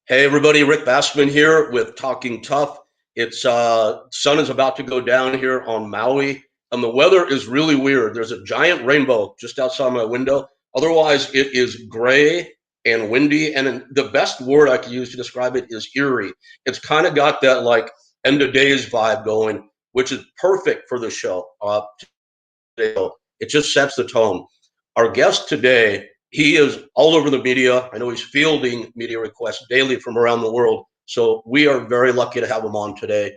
Hey everybody, Rick Bassman here with Talking Tough. It's sun is about to go down here on Maui, and the weather is really weird. There's a giant rainbow just outside my window. Otherwise, it is gray and windy, and the best word I could use to describe it is eerie. It's kind of got that like end of days vibe going, which is perfect for the show. It just sets the tone. Our guest today, he is all over the media. I know he's fielding media requests daily from around the world. So we are very lucky to have him on today.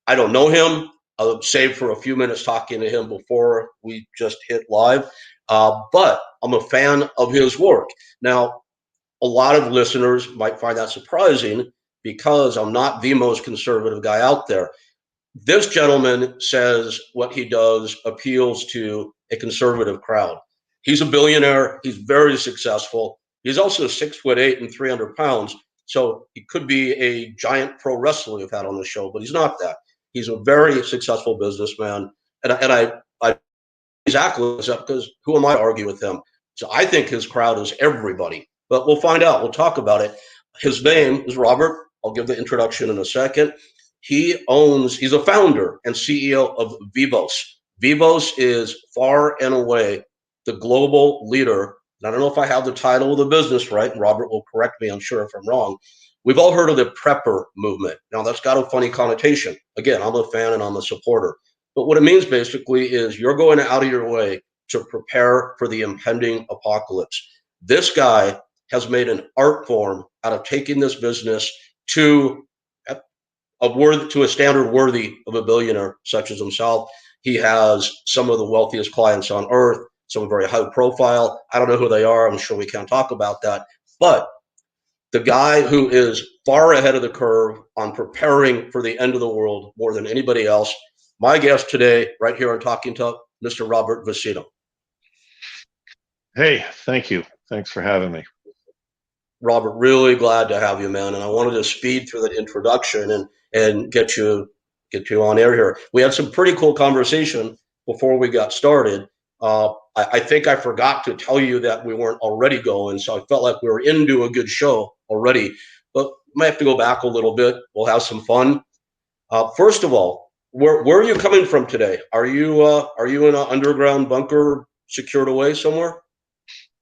I don't know him. I'll save for a few minutes talking to him before we just hit live. But I'm a fan of his work. Now, a lot of listeners might find that surprising because I'm not the most conservative guy out there. This gentleman says what he does appeals to a conservative crowd. He's a billionaire. He's very successful. He's also 6'8" and 300 pounds. So he could be a giant pro wrestler we've had on the show, but he's not that. He's a very successful businessman. And I his accolades up because who am I to argue with him? So I think his crowd is everybody, but we'll find out. We'll talk about it. His name is Robert. I'll give the introduction in a second. He's a founder and CEO of Vivos. Vivos is far and away the global leader. And I don't know if I have the title of the business right. Robert will correct me, I'm sure, if I'm wrong. We've all heard of the prepper movement. Now, that's got a funny connotation. Again, I'm a fan and I'm a supporter. But what it means basically is you're going out of your way to prepare for the impending apocalypse. This guy has made an art form out of taking this business to to a standard worthy of a billionaire such as himself. He has some of the wealthiest clients on earth, some very high profile. I don't know who they are. I'm sure we can't talk about that. But the guy who is far ahead of the curve on preparing for the end of the world more than anybody else, my guest today, right here on Talking Tough, Mr. Robert Vicino. Hey, thank you. Thanks for having me. Robert, really glad to have you, man. And I wanted to speed through that introduction and get you on air here. We had some pretty cool conversation before we got started. I think I forgot to tell you that we weren't already going, so I felt like we were into a good show already. But we might have to go back a little bit. We'll have some fun. First of all, where are you coming from today? Are you in an underground bunker secured away somewhere?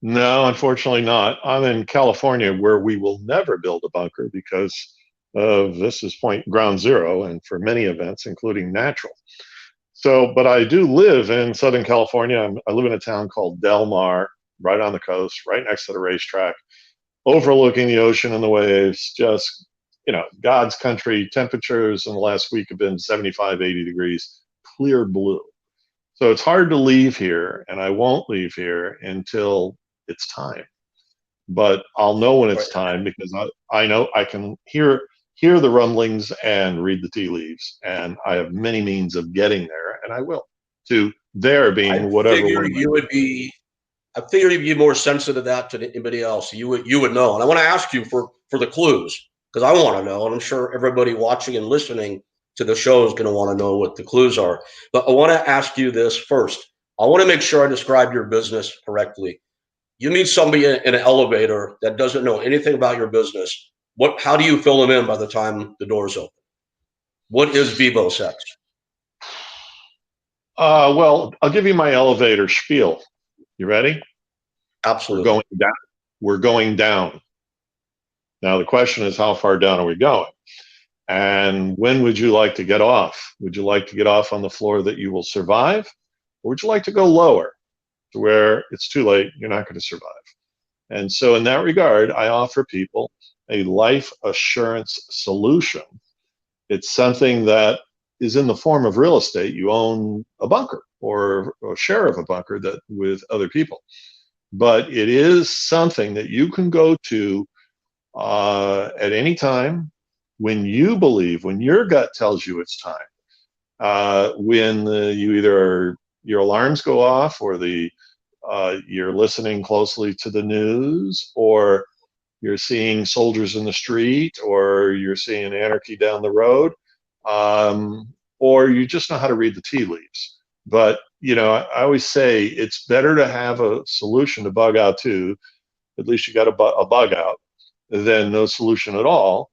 No, unfortunately not. I'm in California where we will never build a bunker because this is point ground zero and for many events, including natural. So, but I do live in Southern California. I live in a town called Del Mar, right on the coast, right next to the racetrack, overlooking the ocean and the waves. Just, God's country. Temperatures in the last week have been 75, 80 degrees, clear blue. So it's hard to leave here, and I won't leave here until it's time. But I'll know when it's time because I know I can hear the rumblings and read the tea leaves, and I have many means of getting there, and I will. To there being whatever. I figured you'd be more sensitive to that than anybody else. You would know. And I want to ask you for the clues because I want to know, and I'm sure everybody watching and listening to the show is going to want to know what the clues are. But I want to ask you this first. I want to make sure I describe your business correctly. You meet somebody in an elevator that doesn't know anything about your business. How do you fill them in by the time the doors open? What is Vivos X? Well, I'll give you my elevator spiel. You ready? Absolutely. We're going down. We're going down. Now the question is, how far down are we going? And when would you like to get off? Would you like to get off on the floor that you will survive? Or would you like to go lower to where it's too late, you're not going to survive? And so in that regard, I offer people a life assurance solution. It's something that is in the form of real estate. You own a bunker or a share of a bunker that with other people. But it is something that you can go to at any time when you believe, when your gut tells you it's time. When your alarms go off, or you're listening closely to the news, or you're seeing soldiers in the street, or you're seeing anarchy down the road, or you just know how to read the tea leaves. But, I always say it's better to have a solution to bug out to. At least you got a bug out. than no solution at all.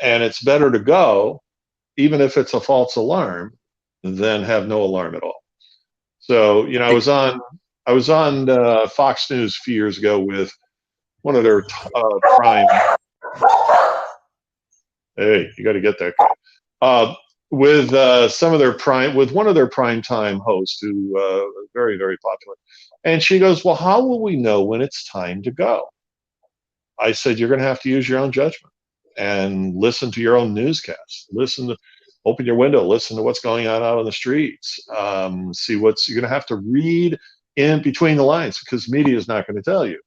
And it's better to go, even if it's a false alarm, than have no alarm at all. So, you know, I was on Fox News a few years ago with one of their prime. Hey, you got to get that guy. With some of their prime, with one of their primetime hosts who very, very popular. And she goes, well, how will we know when it's time to go? I said, you're going to have to use your own judgment and listen to your own newscasts. Open your window, listen to what's going on out on the streets. See you're going to have to read in between the lines, because media is not going to tell you.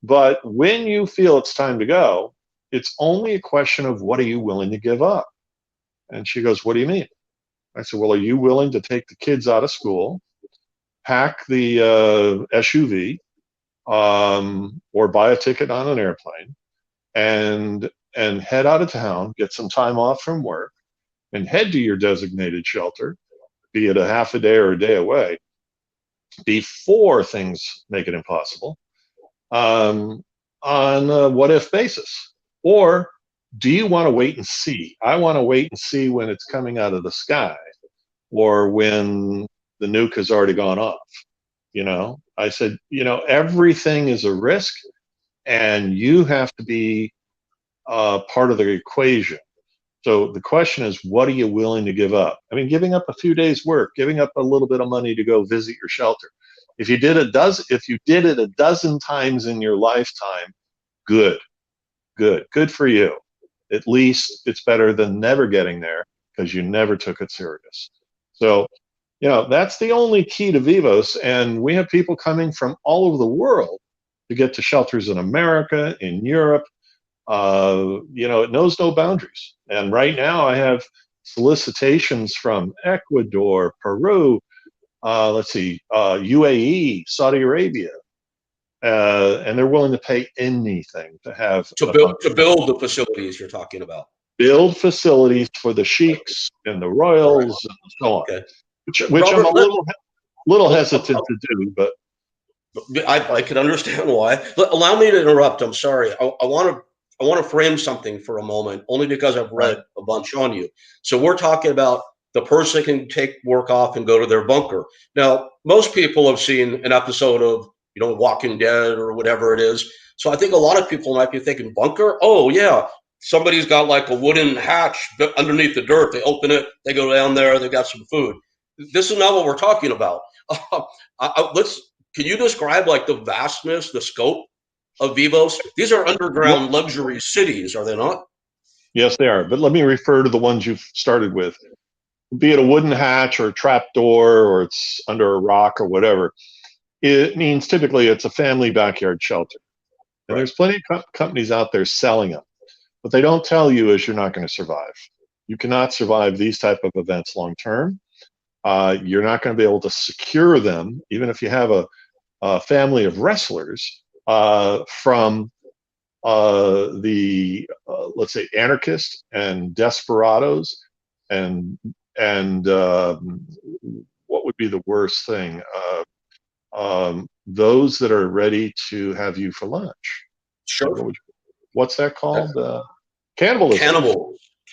But when you feel it's time to go, it's only a question of what are you willing to give up? And she goes, what do you mean? I said, well, are you willing to take the kids out of school, pack the SUV, or buy a ticket on an airplane and head out of town, get some time off from work, and head to your designated shelter, be it a half a day or a day away, before things make it impossible, on a what if basis? Or do you want to wait and see? I want to wait and see when it's coming out of the sky, or when the nuke has already gone off. You know, I said, you know, everything is a risk, and you have to be part of the equation. So the question is, what are you willing to give up? I mean, giving up a few days' work, giving up a little bit of money to go visit your shelter. If you did it a dozen times in your lifetime, good for you. At least it's better than never getting there, because you never took it serious. So, you know, that's the only key to Vivos. And we have people coming from all over the world to get to shelters in America, in Europe. You know, it knows no boundaries. And right now I have solicitations from Ecuador, Peru, UAE, Saudi Arabia, and they're willing to pay anything to have to build the facilities you're talking about. Build facilities for the sheiks and the royals and so on. Okay. Which Robert, I'm a little hesitant to do, but I can understand why. Allow me to interrupt. I'm sorry. I want to frame something for a moment, only because I've read a bunch on you. So we're talking about the person can take work off and go to their bunker. Now, most people have seen an episode of, you know, Walking Dead or whatever it is. So I think a lot of people might be thinking, bunker? Oh, yeah. Somebody's got like a wooden hatch underneath the dirt. They open it, they go down there, they got some food. This is not what we're talking about. Can you describe like the vastness, the scope of Vivos? These are underground luxury cities, are they not? Yes, they are. But let me refer to the ones you've started with. Be it a wooden hatch or a trap door, or it's under a rock or whatever. It means typically it's a family backyard shelter. And there's plenty of companies out there selling them. What they don't tell you is you're not going to survive. You cannot survive these type of events long term. You're not going to be able to secure them, even if you have a family of wrestlers, from let's say, anarchists and desperados, and what would be the worst thing? Those that are ready to have you for lunch. Sure. What's that called? Cannibalism.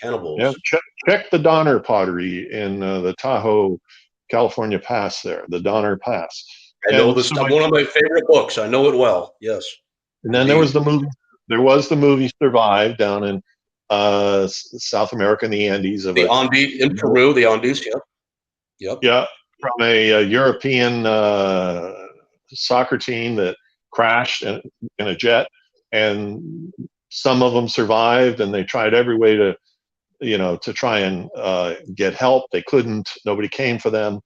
Cannibals. Yeah. Check the Donner Pottery in the Tahoe, California Pass there, the Donner Pass. I know this. One of my favorite books. I know it well. Yes. And then there was the movie. There was the movie Survive down in South America in the Andes. In Peru, the Andes. Yep. Yep. Yeah, from a European soccer team that crashed in a jet, and some of them survived, and they tried every way to, you know, to try and get help. They couldn't. Nobody came for them,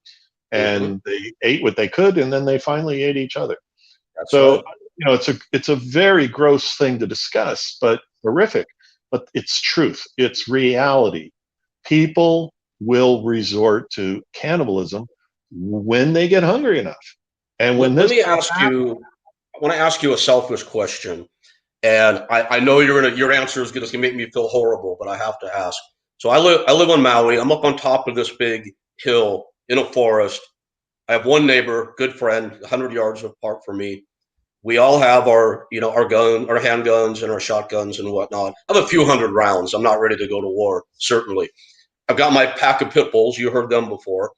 and they ate what they could, and then they finally ate each other. That's so right. You know, it's a very gross thing to discuss, but horrific. But it's truth. It's reality. People will resort to cannibalism when they get hungry enough. And when let me ask you, I want to ask you a selfish question, and I know your answer is going to make me feel horrible, but I have to ask. So I live on Maui. I'm up on top of this big hill in a forest. I have one neighbor, good friend, 100 yards apart from me. We all have our, our our handguns and our shotguns and whatnot. I have a few hundred rounds. I'm not ready to go to war, certainly. I've got my pack of pit bulls. You heard them before.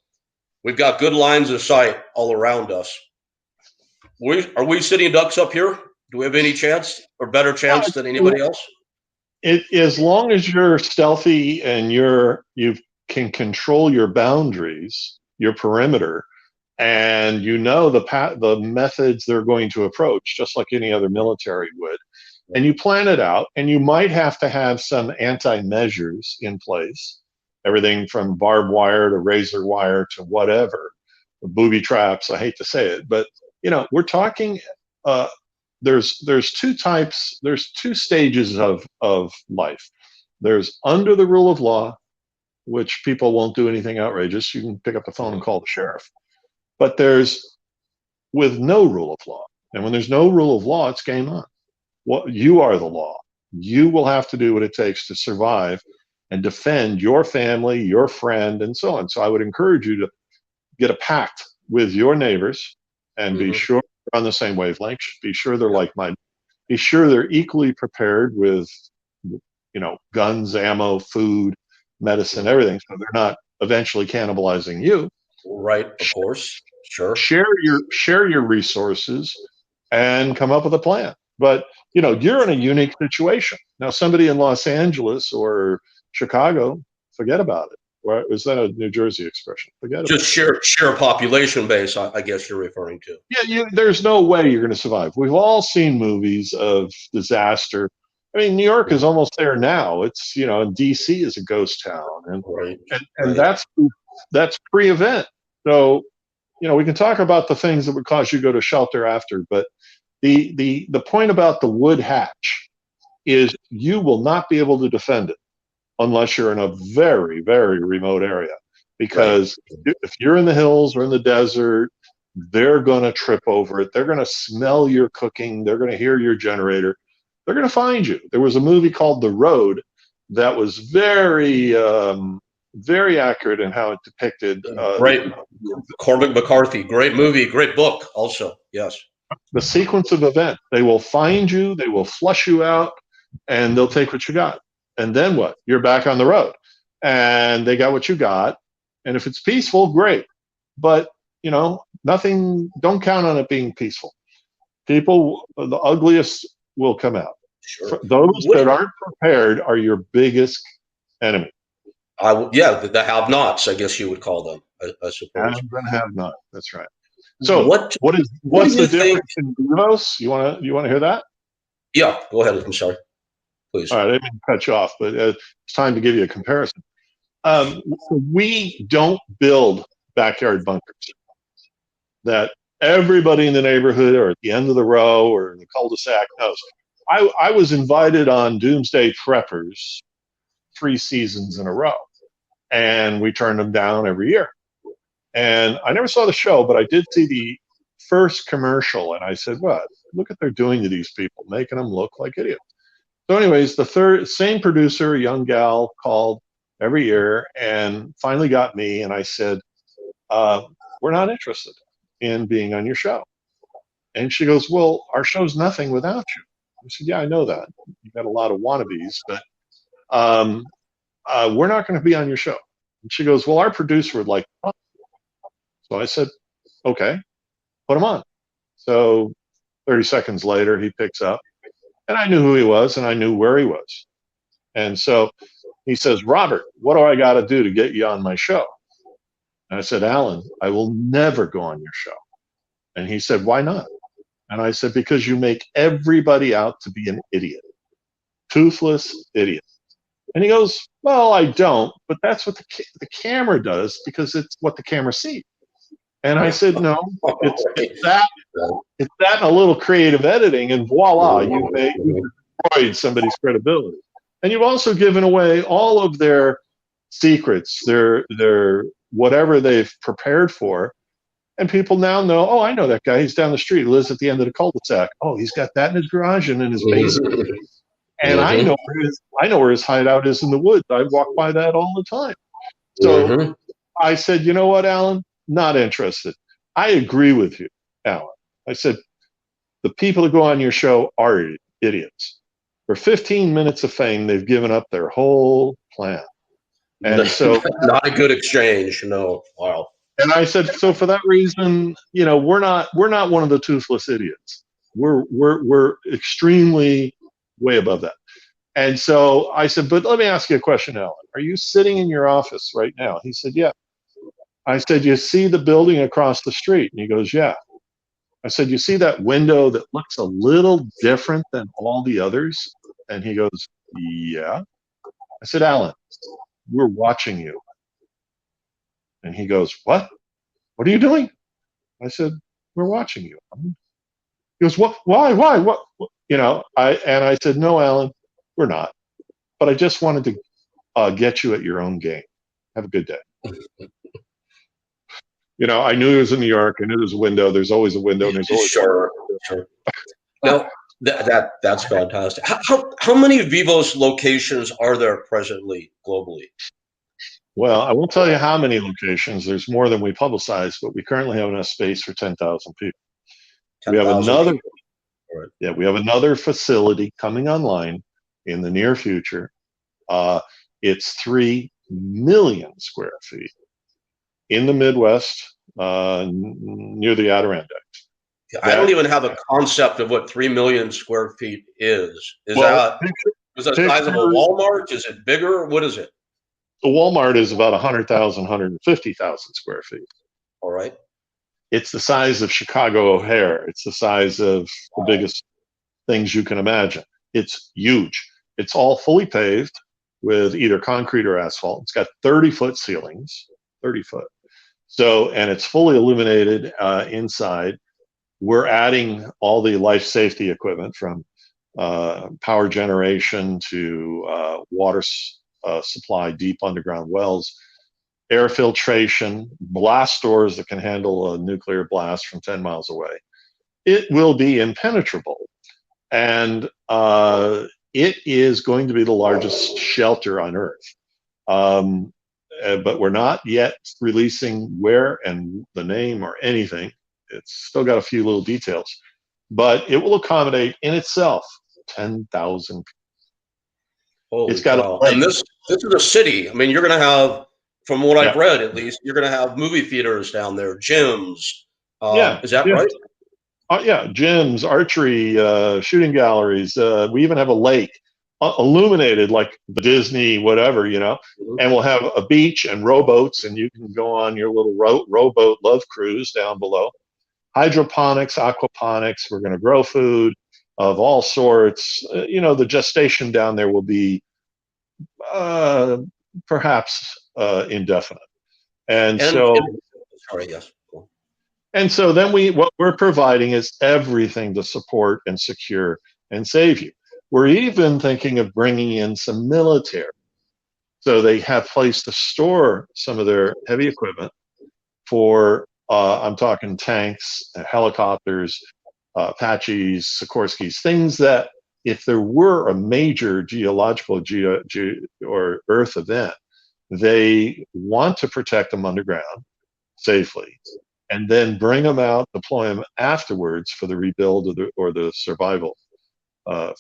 We've got good lines of sight all around us. Are we sitting ducks up here? Do we have any chance or better chance than anybody else? As long as you're stealthy and you can control your boundaries, your perimeter, and you know the methods they're going to approach, just like any other military would, and you plan it out, and you might have to have some anti-measures in place, everything from barbed wire to razor wire to whatever, booby traps. I hate to say it, but we're talking. There's two types. There's two stages of life. There's under the rule of law, which people won't do anything outrageous. You can pick up the phone and call the sheriff. But there's with no rule of law. And when there's no rule of law, it's game on. You are the law. You will have to do what it takes to survive and defend your family, your friend, and so on. So I would encourage you to get a pact with your neighbors and be sure they're on the same wavelength. Be sure they're like-minded. Be sure they're equally prepared with, guns, ammo, food, medicine, everything, so they're not eventually cannibalizing you. Right, of course. Sure. Share your resources and come up with a plan. But you're in a unique situation. Now somebody in Los Angeles or Chicago, forget about it. Or is that a New Jersey expression? Forget just about it. Share population base, I guess you're referring to. Yeah, there's no way you're going to survive. We've all seen movies of disaster. I mean, New York is almost there now. It's and DC is a ghost town, and that's pre-event. So we can talk about the things that would cause you to go to shelter after, but the point about the wood hatch is you will not be able to defend it unless you're in a very, very remote area, because if you're in the hills or in the desert, they're going to trip over it. They're going to smell your cooking. They're going to hear your generator. They're going to find you. There was a movie called The Road that was very, very accurate in how it depicted. Great. Cormac McCarthy. Great movie. Great book also. Yes. The sequence of events. They will find you. They will flush you out, and they'll take what you got. And then what? You're back on the road. And they got what you got. And if it's peaceful, great. But, nothing, don't count on it being peaceful. People, the ugliest will come out. Sure. Those that aren't prepared are your biggest enemy. The have-nots, I guess you would call them, I suppose. Have-not. That's right. So what's the difference in Vivos? You want to hear that? Yeah, go ahead. I'm sorry. Please. All right, I didn't cut you off, but it's time to give you a comparison. We don't build backyard bunkers that everybody in the neighborhood or at the end of the row or in the cul-de-sac knows. I was invited on Doomsday Preppers 3 seasons in a row, and we turned them down every year. And I never saw the show, but I did see the first commercial, and I said, "What? Look what they're doing to these people, making them look like idiots." So anyways, the same producer, a young gal, called every year and finally got me, and I said, "We're not interested in being on your show." And she goes, "Well, our show's nothing without you." I said, "Yeah, I know that. You've got a lot of wannabes, but we're not going to be on your show." And she goes, "Well, our producer would like to." So I said, "Okay, put him on." So 30 seconds later, he picks up, and I knew who he was, and I knew where he was. And so he says, "Robert, what do I got to do to get you on my show?" And I said, "Alan, I will never go on your show." And he said, "Why not?" And I said, "Because you make everybody out to be an idiot, toothless idiot." And he goes, "Well, I don't, but that's what the camera does, because it's what the camera sees." And I said, "No, it's that and a little creative editing, and voila, you've destroyed somebody's credibility. And you've also given away all of their secrets, their whatever they've prepared for. And people now know, oh, I know that guy. He's down the street. He lives at the end of the cul-de-sac. Oh, he's got that in his garage and in his basement. And I know where his hideout is in the woods. I walk by that all the time." So I said, "You know what, Alan? Not interested." I agree with you, Alan. I said, the people who go on your show are idiots. For 15 minutes of fame, they've given up their whole plan. And so, not a good exchange. No. Wow. and I said, so for that reason, you know, we're not one of the toothless idiots. We're extremely way above that. And so I said, but let me ask you a question, Alan. Are you sitting in your office right now? He said, yeah. I said, you see the building across the street? And he goes, yeah. I said, you see that window that looks a little different than all the others? And he goes, yeah. I said, Alan, we're watching you. And he goes, what? What are you doing? I said, we're watching you. He goes, what? Why? What? You know, I said, no, Alan, we're not. But I just wanted to get you at your own game. Have a good day. You know, I knew he was in New York. I knew there was a window. There's always a window. And there's always sure. Now, that's fantastic. How many Vivos locations are there presently globally? Well, I won't tell you how many locations. There's more than we publicize, but we currently have enough space for 10,000 people. 10, we have another. Right. Yeah, we have another facility coming online in the near future. It's 3 million square feet in the Midwest, near the Adirondacks. I don't even have a concept of what 3 million square feet is. Is that the size of a Walmart? Is it bigger? What is it? The Walmart is about 100,000, 150,000 square feet. All right. It's the size of Chicago O'Hare. It's the size of the biggest things you can imagine. It's huge. It's all fully paved with either concrete or asphalt. It's got 30-foot ceilings, 30 foot. So, and it's fully illuminated inside. We're adding all the life safety equipment from power generation to water supply, deep underground wells, air filtration, blast doors that can handle a nuclear blast from 10 miles away. It will be impenetrable. And it is going to be the largest shelter on Earth. But we're not yet releasing where and the name or anything. It's still got a few little details. But it will accommodate in itself 10,000 people. It's got and this is a city. I mean, you're going to have, from what I've read at least, you're going to have movie theaters down there, gyms. Is that right? Yeah, gyms, archery, shooting galleries. We even have a lake illuminated like the Disney whatever, you know. And we'll have a beach and rowboats, and you can go on your little rowboat love cruise down below. Hydroponics, aquaponics. We're going to grow food of all sorts. You know, the gestation down there will be perhaps indefinite. And so, sorry, yes. And so then what we're providing is everything to support and secure and save you. We're even thinking of bringing in some military, so they have place to store some of their heavy equipment for, I'm talking tanks, helicopters, Apaches, Sikorskys, things that if there were a major geological or Earth event, they want to protect them underground safely, and then bring them out, deploy them afterwards for the rebuild or the survival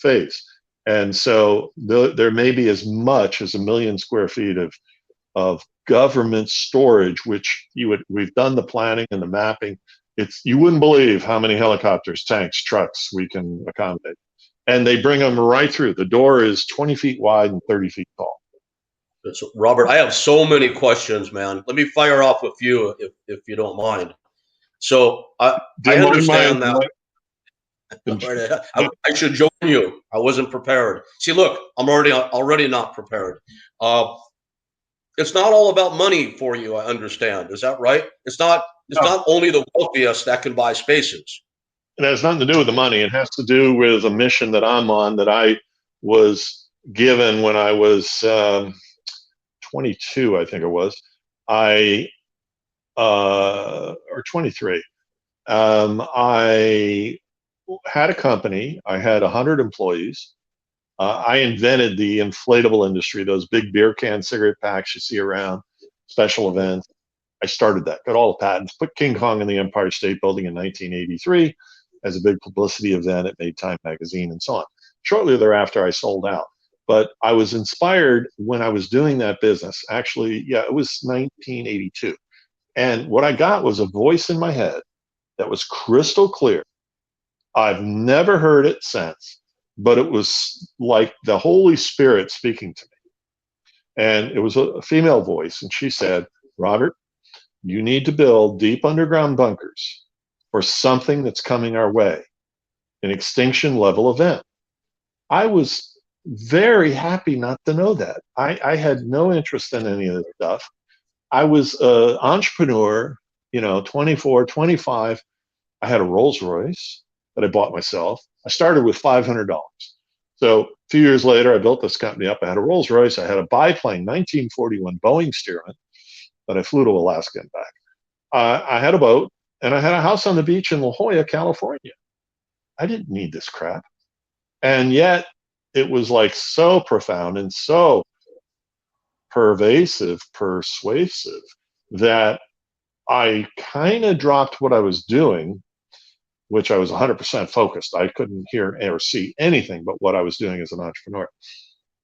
phase. And so there may be as much as 1 million square feet of government storage, which we've done the planning and the mapping. You wouldn't believe how many helicopters, tanks, trucks we can accommodate. And they bring them right through. The door is 20 feet wide and 30 feet tall. So, Robert, I have so many questions, man. Let me fire off a few if you don't mind. So I understand that. I should join you. I wasn't prepared. See, look, I'm already not prepared. It's not all about money for you, I understand. Is that right? It's not only the wealthiest that can buy spaces. It has nothing to do with the money. It has to do with a mission that I'm on, that I was given when I was 22, I think it was. Or 23. I had a company. I had 100 employees. I invented the inflatable industry, those big beer can cigarette packs you see around special events. I started that, got all the patents, put King Kong in the Empire State Building in 1983. as a big publicity event. It made Time magazine and so on. Shortly thereafter, I sold out. But I was inspired when I was doing that business. Actually, yeah, it was 1982. And what I got was a voice in my head that was crystal clear. I've never heard it since, but it was like the Holy Spirit speaking to me. And it was a female voice. And she said, Robert, you need to build deep underground bunkers for something that's coming our way, an extinction level event. I was very happy not to know that. I had no interest in any of this stuff. I was an entrepreneur, 24, 25. I had a Rolls Royce that I bought myself. I started with $500. So a few years later, I built this company up. I had a Rolls Royce. I had a biplane, 1941 Boeing Stearman that I flew to Alaska and back. I had a boat, and I had a house on the beach in La Jolla, California. I didn't need this crap. And yet it was like so profound and so persuasive that I kind of dropped what I was doing, which I was 100% focused. I couldn't hear or see anything but what I was doing as an entrepreneur.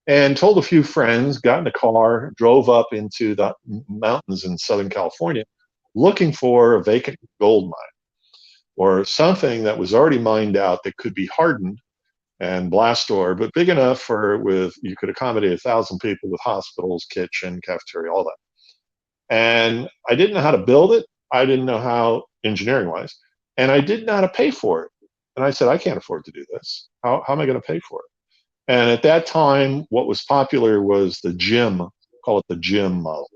And told a few friends, got in a car, drove up into the mountains in Southern California, looking for a vacant gold mine or something that was already mined out that could be hardened and blast door, but big enough you could accommodate 1,000 people with hospitals, kitchen, cafeteria, all that. And I didn't know how to build it. I didn't know how, engineering wise, and I didn't know how to pay for it. And I said, I can't afford to do this. How am I going to pay for it? And at that time, what was popular was the gym, call it the gym model,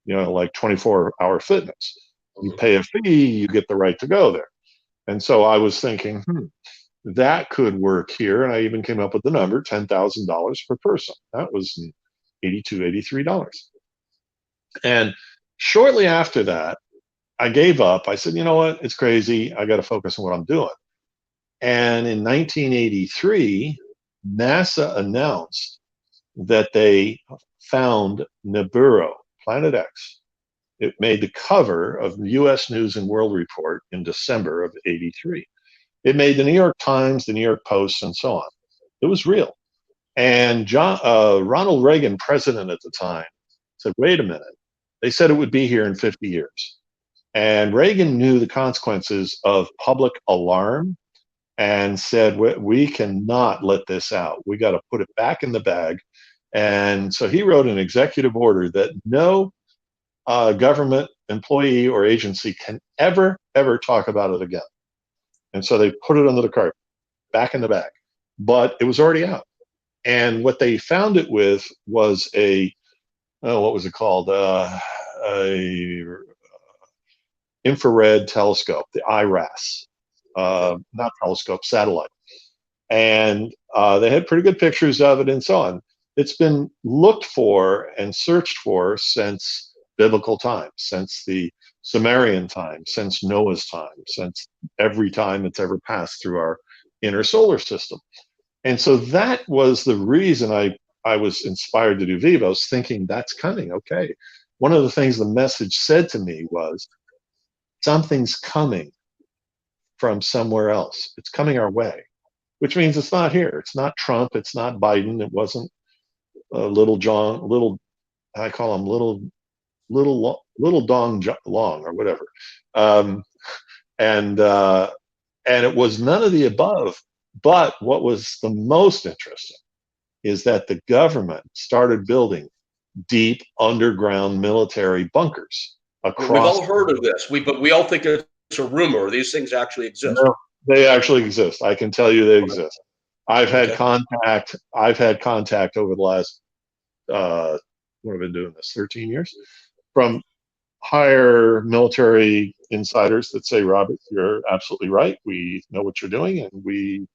like 24-hour fitness. You pay a fee, you get the right to go there. And so I was thinking, that could work here. And I even came up with the number, $10,000 per person. That was $82, $83. And shortly after that, I gave up. I said, you know what? It's crazy. I got to focus on what I'm doing. And in 1983, NASA announced that they found Nibiru, Planet X. It made the cover of the U.S. News and World Report in December of '83. It made the New York Times, the New York Post, and so on. It was real. And Ronald Reagan, president at the time, said, wait a minute. They said it would be here in 50 years. And Reagan knew the consequences of public alarm and said, we cannot let this out. We got to put it back in the bag. And so he wrote an executive order that no government employee or agency can ever talk about it again. And so they put it under the carpet, back in the bag. But it was already out. And what they found it with was what was it called? Infrared telescope, the IRAS, not telescope, satellite. And they had pretty good pictures of it and so on. It's been looked for and searched for since biblical times, since the Sumerian time, since Noah's time, since every time it's ever passed through our inner solar system. And so that was the reason I was inspired to do Vivos, thinking that's coming. Okay. One of the things the message said to me was, something's coming from somewhere else. It's coming our way, which means it's not here. It's not Trump. It's not Biden. It wasn't Little John, I call him Little Dong Long or whatever. And it was none of the above. But what was the most interesting is that the government started building deep underground military bunkers across. We've all heard of this, but we all think it's a rumor. These things actually exist. No, they actually exist. I can tell you they exist. I've had contact over the last, what have I been doing this, 13 years, from higher military insiders that say, Robert, you're absolutely right. We know what you're doing and we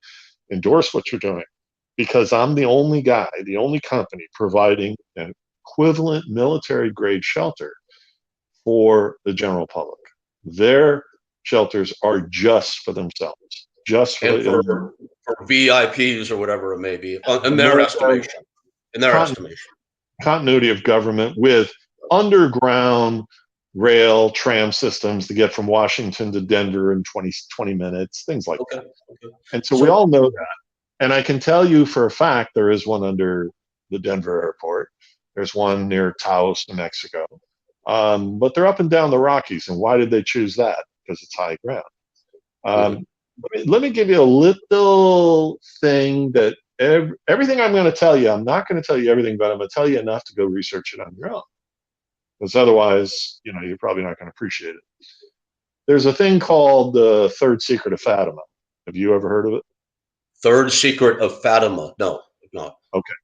endorse what you're doing, because I'm the only guy, the only company providing an equivalent military grade shelter for the general public. Their shelters are just for themselves, just for, for VIPs or whatever it may be, in their estimation. In their estimation. Continuity of government with underground rail tram systems to get from Washington to Denver in 20 minutes, things like Okay. that. Okay. And so we So all know that. And I can tell you for a fact there is one under the Denver airport. There's one near Taos, New Mexico. But they're up and down the Rockies. And why did they choose that? Because it's high ground. mhm. Let me give you a little thing that everything I'm going to tell you, I'm not going to tell you everything, but I'm going to tell you enough to go research it on your own. Because otherwise, you're probably not going to appreciate it. There's a thing called the third secret of Fatima. Have you ever heard of it? Third secret of Fatima. No, not. Okay.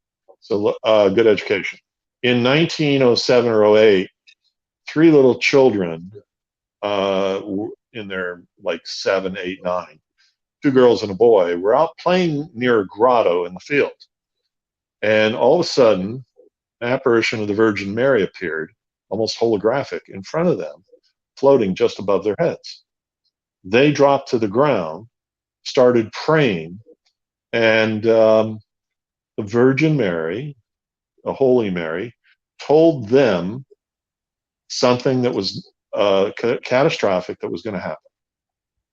So good education. In 1907 or 08, three little children in their like 7, 8, 9, two girls and a boy, were out playing near a grotto in the field. And all of a sudden, an apparition of the Virgin Mary appeared, almost holographic, in front of them, floating just above their heads. They dropped to the ground, started praying, and the Virgin Mary, the Holy Mary, told them something that was catastrophic that was going to happen.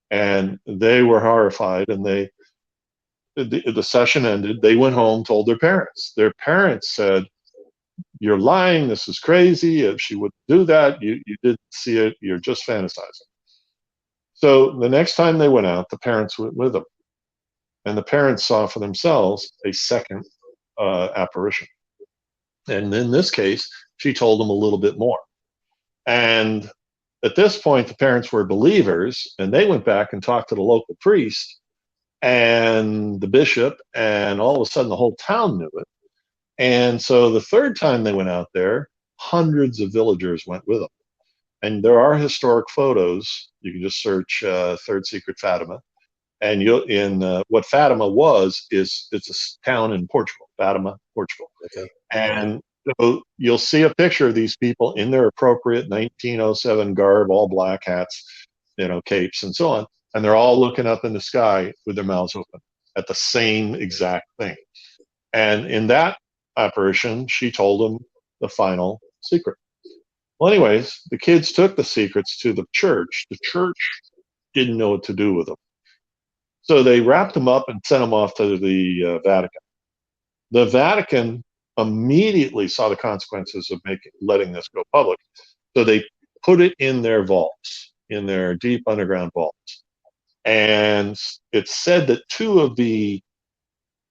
And they were horrified, and the session ended. They went home, told their parents. Their parents said, "You're lying. This is crazy. If she would do that, you didn't see it. You're just fantasizing." So the next time they went out, the parents went with them. And the parents saw for themselves a second apparition. And in this case, she told them a little bit more. And at this point, the parents were believers, and they went back and talked to the local priest and the bishop, and all of a sudden the whole town knew it. And so the third time they went out there, hundreds of villagers went with them. And there are historic photos. You can just search Third Secret Fatima. And what Fatima was is it's a town in Portugal, Fatima, Portugal. Okay. And so you'll see a picture of these people in their appropriate 1907 garb, all black hats, capes and so on. And they're all looking up in the sky with their mouths open at the same exact thing. And in that apparition, she told them the final secret. Well, anyways, the kids took the secrets to the church. The church didn't know what to do with them. So they wrapped them up and sent them off to the Vatican. The Vatican immediately saw the consequences of letting this go public. So they put it in their vaults, in their deep underground vaults. And it's said that 2 of the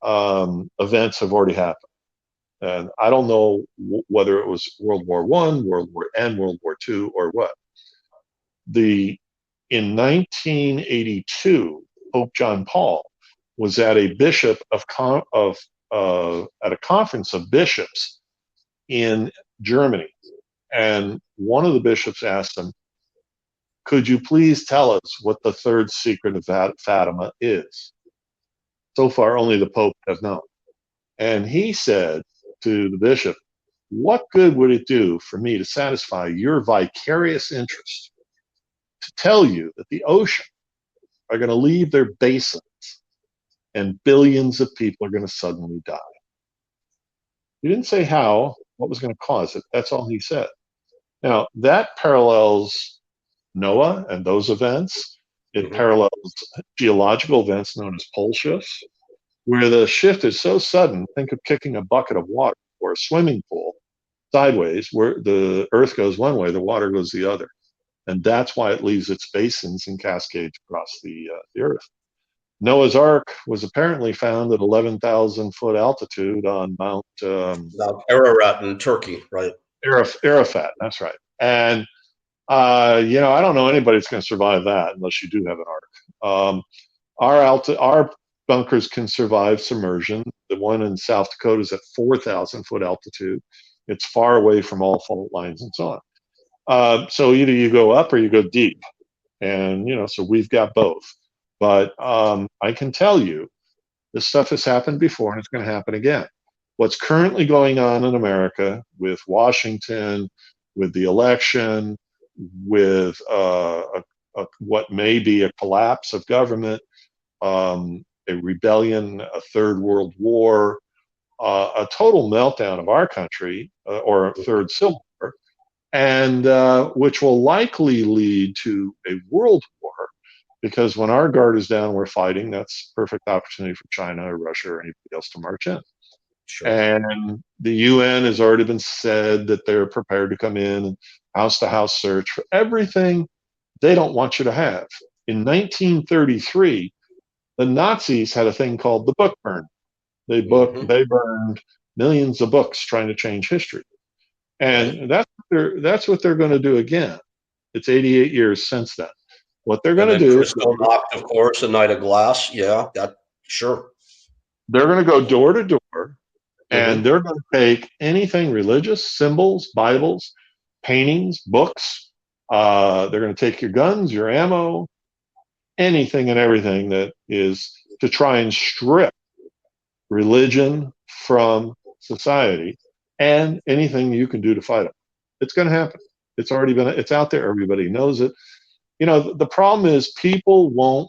events have already happened. And I don't know whether it was World War I, World War II, or what. In 1982, Pope John Paul was at a at a conference of bishops in Germany, and one of the bishops asked him, "Could you please tell us what the third secret of Fatima is?" So far, only the Pope has known. And he said to the bishop, "What good would it do for me to satisfy your vicarious interest to tell you that the ocean are going to leave their basins and billions of people are going to suddenly die?" He didn't say how, what was going to cause it. That's all he said. Now, that parallels Noah and those events. It parallels geological events known as pole shifts, where the shift is so sudden. Think of kicking a bucket of water or a swimming pool sideways, where the earth goes one way, the water goes the other. And that's why it leaves its basins and cascades across the earth. Noah's Ark was apparently found at 11,000-foot altitude on Mount Ararat in Turkey, right? Arafat, that's right. And, I don't know anybody that's going to survive that unless you do have an ark. Our bunkers can survive submersion. The one in South Dakota is at 4,000-foot altitude. It's far away from all fault lines and so on. So either you go up or you go deep. And, so we've got both. But I can tell you, this stuff has happened before and it's going to happen again. What's currently going on in America with Washington, with the election, with what may be a collapse of government, a rebellion, a third world war, a total meltdown of our country, or a third civil war. and which will likely lead to a world war, because when our guard is down, we're fighting. That's perfect opportunity for China or Russia or anybody else to march in. Sure. And the UN has already been said that they're prepared to come in and house-to-house search for everything they don't want you to have. In 1933, the Nazis had a thing called the book burn. They burned millions of books trying to change history. And that's what they're going to do again. It's 88 years since then. What they're going to do is, of course, a night of glass. Yeah, that sure. They're going to go door to door, and they're going to take anything religious, symbols, Bibles, paintings, books. They're going to take your guns, your ammo, anything and everything that is to try and strip religion from society, and anything you can do to fight it. It's going to happen. It's already been, it's out there. Everybody knows it. You know, the problem is people won't,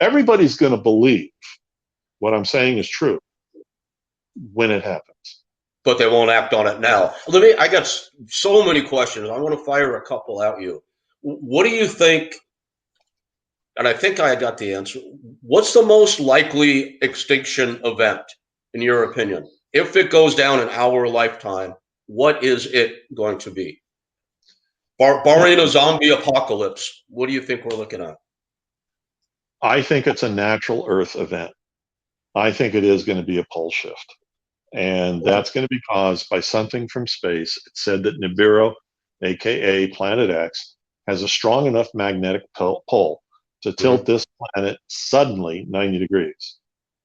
everybody's going to believe what I'm saying is true when it happens. But they won't act on it now. I got so many questions. I want to fire a couple at you. What do you think? And I think I got the answer. What's the most likely extinction event, in your opinion? If it goes down in our lifetime, what is it going to be? Barring a zombie apocalypse, what do you think we're looking at? I think it's a natural Earth event. I think it is going to be a pole shift. And that's going to be caused by something from space. It said that Nibiru, aka Planet X, has a strong enough magnetic pole to tilt this planet suddenly 90 degrees.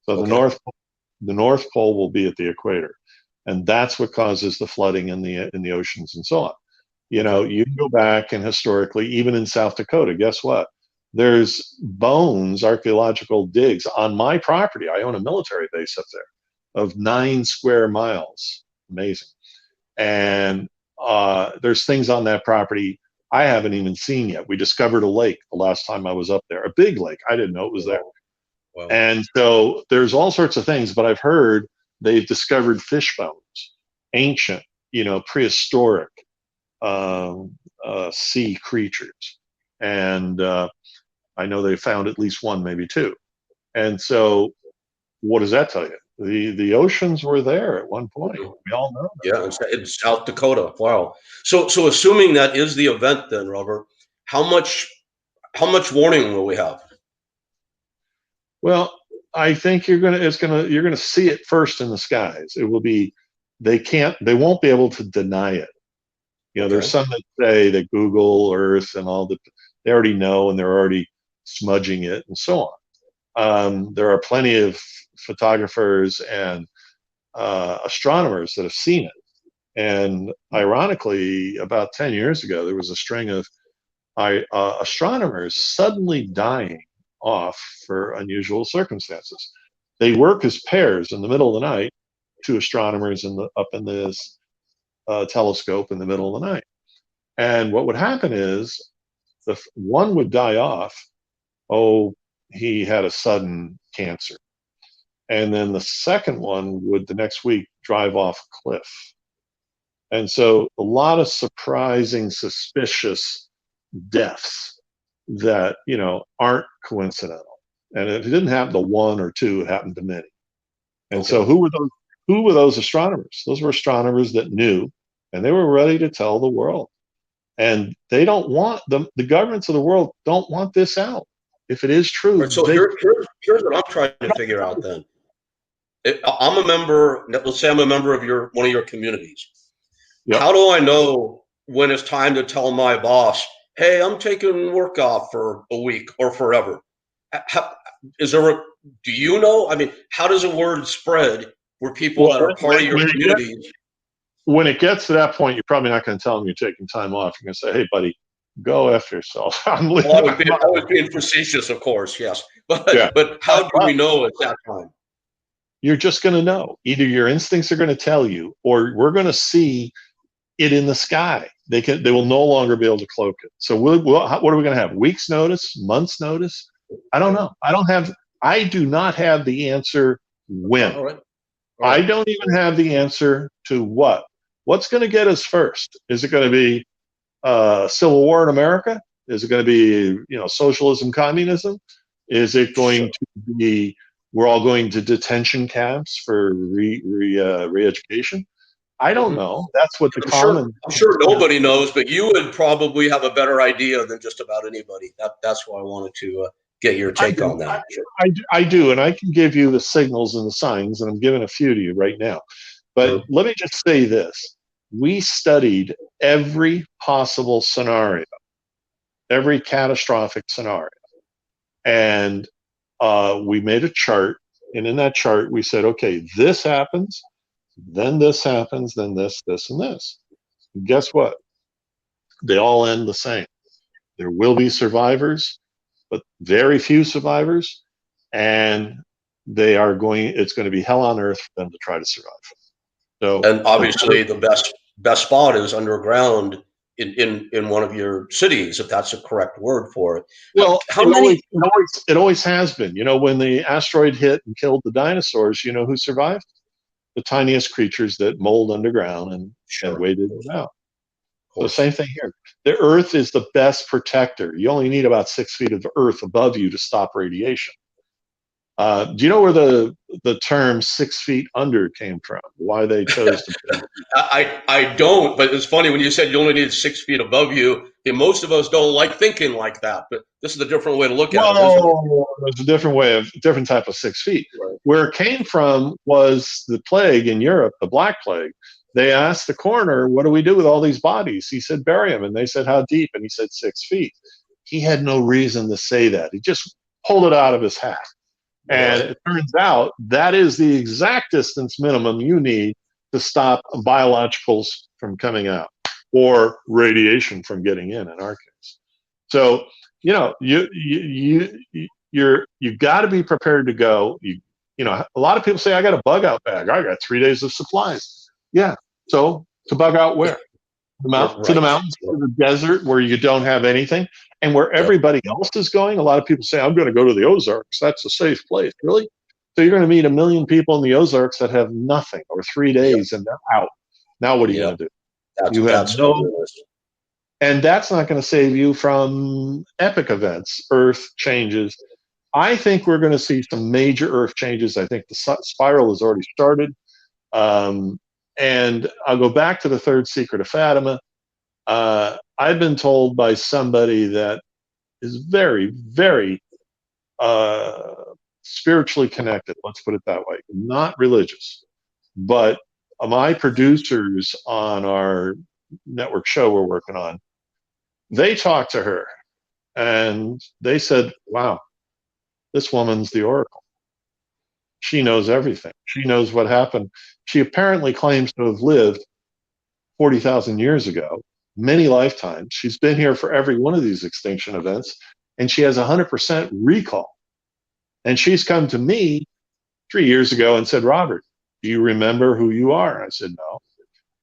So the North Pole will be at the equator. And that's what causes the flooding in the oceans and so on. You know, you can go back and historically, even in South Dakota, guess what? There's bones, archaeological digs on my property. I own a military base up there of 9 square miles. Amazing. And there's things on that property I haven't even seen yet. We discovered a lake the last time I was up there, a big lake. I didn't know it was there. Wow. And so there's all sorts of things, but I've heard they've discovered fish bones, ancient, you know, prehistoric sea creatures. And I know they found at least one, maybe two. And so what does that tell you? The oceans were there at one point. We all know that. Yeah, in South Dakota. Wow. So assuming that is the event, then, Robert, how much warning will we have? Well, I think you're gonna see it first in the skies. It will be, they won't be able to deny it. You know, there's some that say that Google Earth and all they already know, and they're already smudging it and so on. There are plenty of photographers and astronomers that have seen it. And ironically, about 10 years ago, there was a string of astronomers suddenly dying off for unusual circumstances. They work as pairs in the middle of the night, 2 astronomers up in this telescope in the middle of the night. And what would happen is the one would die off. Oh, he had a sudden cancer. And then the second one would the next week drive off a cliff. And so a lot of surprising, suspicious deaths that, you know, aren't coincidental. And if it didn't happen to 1 or 2, it happened to many. And so who were those astronomers? Those were astronomers that knew, and they were ready to tell the world. And they don't want the governments of the world don't want this out. If it is true. Right, so here's what I'm trying to figure out then. I'm a member, let's say I'm a member of one of your communities. Yep. How do I know when it's time to tell my boss, hey, I'm taking work off for a week or forever? Do you know? I mean, how does a word spread where people that are part of your communities? When it gets to that point, you're probably not going to tell them you're taking time off. You're going to say, hey, buddy, go after yourself. I'm leaving. Well, I was being facetious, of course, yes. But how do we know at that time? You're just going to know. Either your instincts are going to tell you, or we're going to see it in the sky. They will no longer be able to cloak it. So what are we going to have? Weeks notice? Months notice? I don't know. I do not have the answer when. All right. I don't even have the answer to what. What's going to get us first? Is it going to be civil war in America? Is it going to be, socialism, communism? Is it going to be we're all going to detention camps for re-education? I don't know. That's what the common. I'm sure nobody knows, but you would probably have a better idea than just about anybody. That's why I wanted to get your take on that. I do, and I can give you the signals and the signs, and I'm giving a few to you right now. But let me just say this. We studied every possible scenario, every catastrophic scenario. And we made a chart. And in that chart, we said, okay, this happens, then this happens, then this, and this. And guess what? They all end the same. There will be survivors, but very few survivors. And it's going to be hell on earth for them to try to survive. So, and obviously the best spot is underground in one of your cities, if that's a correct word for it. Well, it always has been. When the asteroid hit and killed the dinosaurs, you know who survived? The tiniest creatures that mold underground and waited it out. So same thing here. The Earth is the best protector. You only need about 6 feet of Earth above you to stop radiation. Do you know where the term 6 feet under came from? Why they chose to? I don't, but it's funny when you said you only need 6 feet above you. Most of us don't like thinking like that, but this is a different way to look at it. There's a different type of 6 feet. Right. Where it came from was the plague in Europe, the Black Plague. They asked the coroner, "What do we do with all these bodies?" He said, "Bury them." And they said, "How deep?" And he said, 6 feet. He had no reason to say that. He just pulled it out of his hat. And it turns out that is the exact distance minimum you need to stop biologicals from coming out or radiation from getting in our case. So, you've got to be prepared to go. A lot of people say, "I got a bug out bag. I got 3 days of supplies." Yeah. So to bug out where? To the mountains, to the desert where you don't have anything, and where everybody else is going. A lot of people say, "I'm going to go to the Ozarks. That's a safe place." Really? So you're going to meet 1 million people in the Ozarks that have nothing, or 3 days, and they're out. Now what are you going to do? And that's not going to save you from epic events, Earth changes. I think we're going to see some major Earth changes. I think the spiral has already started. And I'll go back to the third secret of Fatima. I've been told by somebody that is very, very spiritually connected, let's put it that way, not religious, but my producers on our network show we're working on, they talked to her and they said, "Wow, this woman's the oracle. She knows everything. She knows what happened." She apparently claims to have lived 40,000 years ago, many lifetimes. She's been here for every one of these extinction events, and she has 100% recall. And she's come to me 3 years ago and said, "Robert, do you remember who you are?" I said, "No."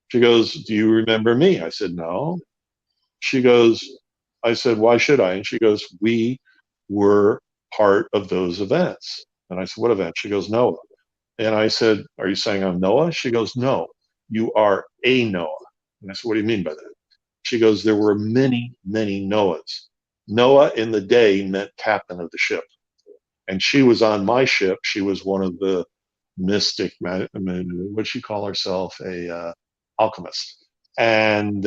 She goes, "Do you remember me?" I said, "No." I said, "Why should I?" And she goes, "We were part of those events." And I said, "What event?" She goes, "Noah." And I said, "Are you saying I'm Noah?" She goes, "No, you are a Noah." And I said, "What do you mean by that?" She goes, "There were many, many Noahs. Noah in the day meant captain of the ship. And she was on my ship. She was one of the mystic, what'd she call herself? A alchemist. And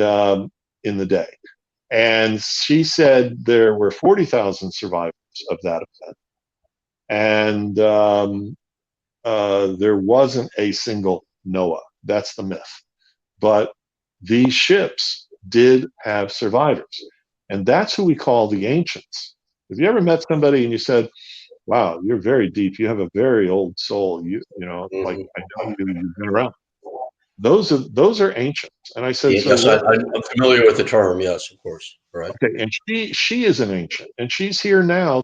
in the day. And she said there were 40,000 survivors of that event. And there wasn't a single Noah. That's the myth. But these ships did have survivors. And that's who we call the ancients. Have you ever met somebody and you said, "Wow, you're very deep. You have a very old soul. Like I know you've been around." Those are ancients. And I said, "Yes, I'm familiar with the term. Yes, of course." Right. Okay, and she is an ancient, and she's here now.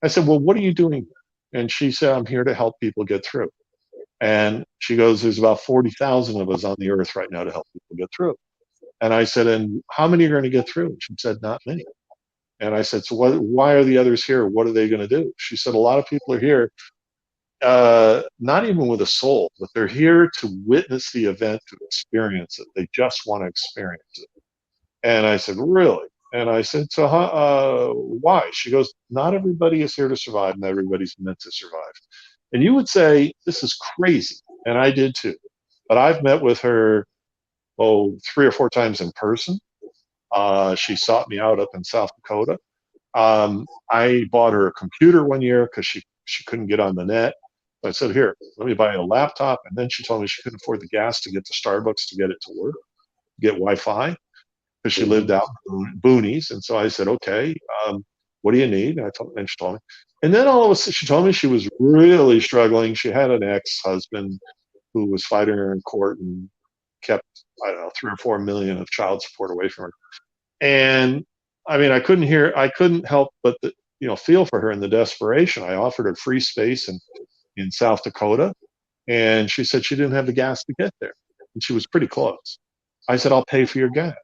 I said, "Well, what are you doing here?" And she said, "I'm here to help people get through." And she goes, "There's about 40,000 of us on the earth right now to help people get through." And I said, "And how many are going to get through?" And she said, "Not many." And I said, "So why are the others here? What are they going to do?" She said, "A lot of people are here, not even with a soul, but they're here to witness the event, to experience it. They just want to experience it." And I said, really? And I said, so why? She goes, not everybody is here to survive, and everybody's meant to survive. And you would say, this is crazy. And I did too. But I've met with her, 3 or 4 times in person. She sought me out up in South Dakota. I bought her a computer one year because she couldn't get on the net. So I said, here, let me buy you a laptop. And then she told me she couldn't afford the gas to get to Starbucks to get it to work, get Wi-Fi, because she lived out in the boonies. And so I said, okay, what do you need? And she told me. And then all of a sudden, she told me she was really struggling. She had an ex-husband who was fighting her in court and kept, I don't know, 3 or 4 million of child support away from her. And I mean, I couldn't help but feel for her in the desperation. I offered her free space in South Dakota, and she said she didn't have the gas to get there, and she was pretty close. I said, I'll pay for your gas.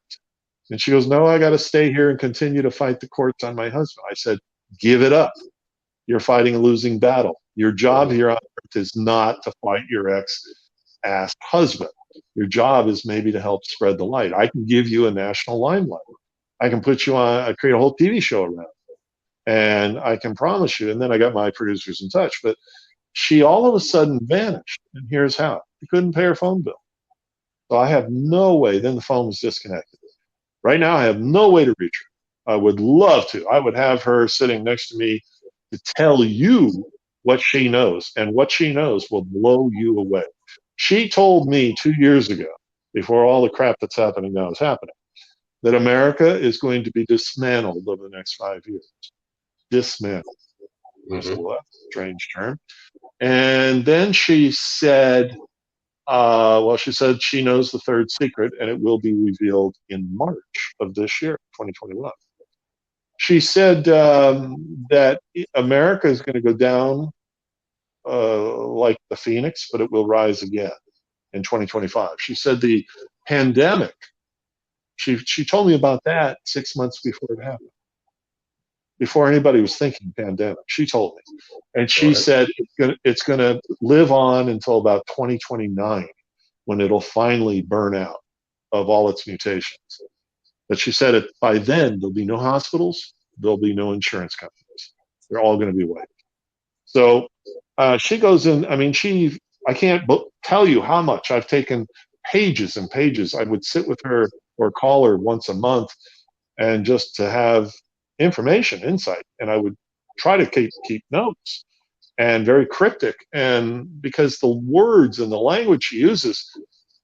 And she goes, no, I got to stay here and continue to fight the courts on my husband. I said, give it up. You're fighting a losing battle. Your job here on earth is not to fight your ex-ass husband. Your job is maybe to help spread the light. I can give you a national limelight. I can put you on, I create a whole TV show around it. And I can promise you, and then I got my producers in touch, but she all of a sudden vanished. And here's how. She couldn't pay her phone bill. So I have no way, then the phone was disconnected. Right now, I have no way to reach her. I would love to. I would have her sitting next to me to tell you what she knows, and what she knows will blow you away. She told me 2 years ago, before all the crap that's happening now is happening, that America is going to be dismantled over the next 5 years. Dismantled. I said, well, that's a strange term. And then she said, she said she knows the third secret, and it will be revealed in March of this year, 2021. She said that America is going to go down like the phoenix, but it will rise again in 2025. She said the pandemic, she told me about that 6 months before it happened, before anybody was thinking pandemic. She told me. And she said it's going to live on until about 2029, when it'll finally burn out of all its mutations. But she said by then, there'll be no hospitals, there'll be no insurance companies. They're all going to be wiped. So she goes in, I mean, I can't tell you how much I've taken pages and pages. I would sit with her or call her once a month, and just to have information, insight. And I would try to keep notes, and very cryptic. And because the words and the language she uses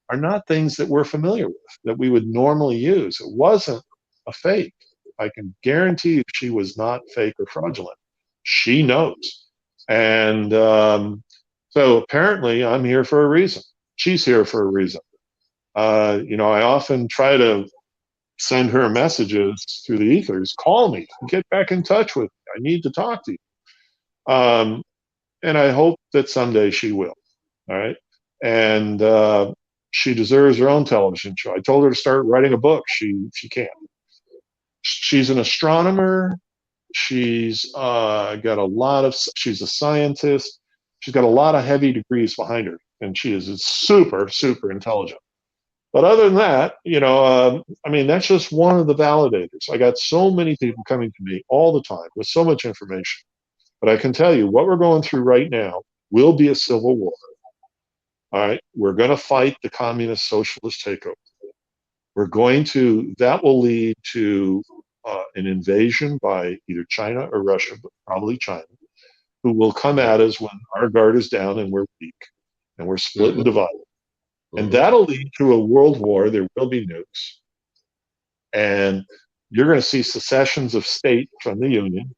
are not things that we're familiar with, that we would normally use. It wasn't a fake. I can guarantee you she was not fake or fraudulent. She knows. And so apparently I'm here for a reason. She's here for a reason. I often try to send her messages through the ethers. Call me. Get back in touch with me. I need to talk to you. And I hope that someday she will. All right. And she deserves her own television show. I told her to start writing a book. She can. She's an astronomer. She's she's a scientist. She's got a lot of heavy degrees behind her, and she is super, super intelligent. But other than that, that's just one of the validators. I got so many people coming to me all the time with so much information. But I can tell you, what we're going through right now will be a civil war. All right, we're going to fight the communist socialist takeover. That will lead to an invasion by either China or Russia, but probably China, who will come at us when our guard is down and we're weak and we're split and divided. And that'll lead to a world war. There will be nukes. And you're going to see secessions of state from the Union.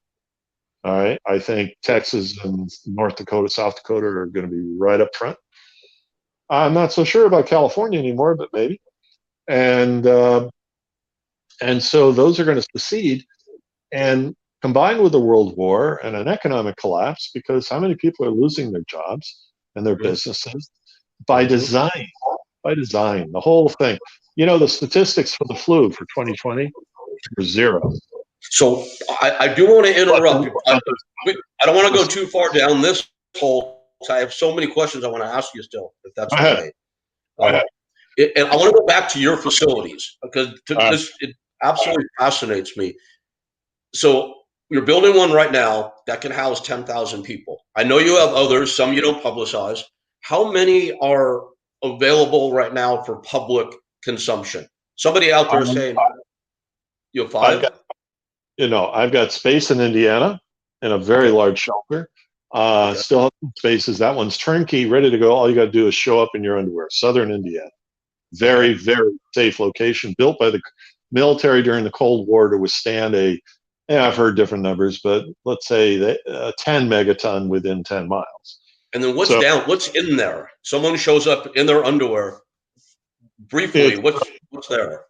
All right. I think Texas and North Dakota, South Dakota are going to be right up front. I'm not so sure about California anymore, but maybe. And so those are going to secede, and combined with a world war and an economic collapse, because how many people are losing their jobs and their businesses by design? By design, the whole thing. The statistics for the flu for 2020 were 0. So I do want to interrupt you. I don't want to go too far down this hole. I have so many questions I want to ask you still, if that's okay. And I want to go back to your facilities, because absolutely fascinates me. So you're building one right now that can house 10,000 people. I know you have others, some you don't publicize. How many are available right now for public consumption? Somebody out there saying, you have I've five? got, I've got space in Indiana in a very Okay. large shelter. Okay. Still have some spaces. That one's turnkey, ready to go. All you got to do is show up in your underwear. Southern Indiana. Very, Okay. very safe location, built by the military during the Cold War to withstand I've heard different numbers, but let's say 10 megaton within 10 miles. And then So what's in there? Someone shows up in their underwear. Briefly, it's, what's there?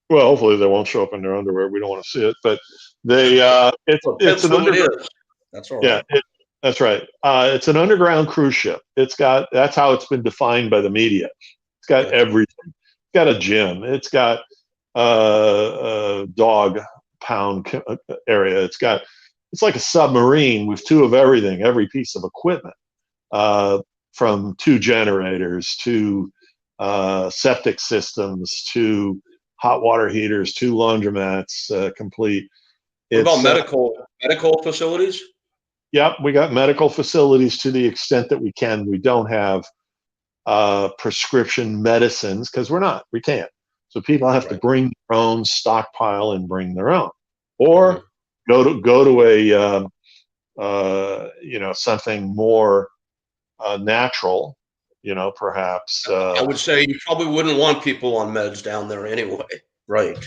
well, hopefully they won't show up in their underwear. We don't want to see it, but Well, it's depends an who it underground. is. That's all Yeah, right. that's right. It's an underground cruise ship. That's how it's been defined by the media. It's got Okay. everything. It's got a gym. It's got a dog pound area. It's like a submarine with two of everything, every piece of equipment, from two generators to septic systems to hot water heaters to laundromats, complete. What about It's medical facilities? Yep, we got medical facilities to the extent that we can. We don't have prescription medicines because we can't. So people have to Right. bring their own stockpile and bring their own, Mhm. or go to a something more natural, perhaps. I would say you probably wouldn't want people on meds down there anyway. Right.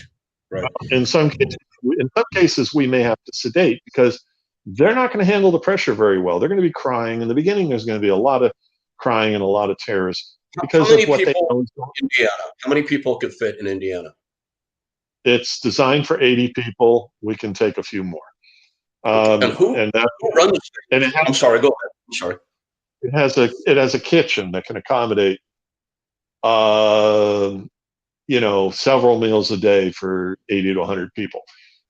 Right. In some cases, we may have to sedate because they're not going to handle the pressure very well. They're going to be crying in the beginning. There's going to be a lot of crying and a lot of tears How because of many what they people know is going. in Indiana? How many people could fit in Indiana? It's designed for 80 people. We can take a few more. Okay. And And that who runs this and thing? I'm sorry. Go ahead. I'm sorry. it has a kitchen that can accommodate uh, several meals a day for 80 to 100 people.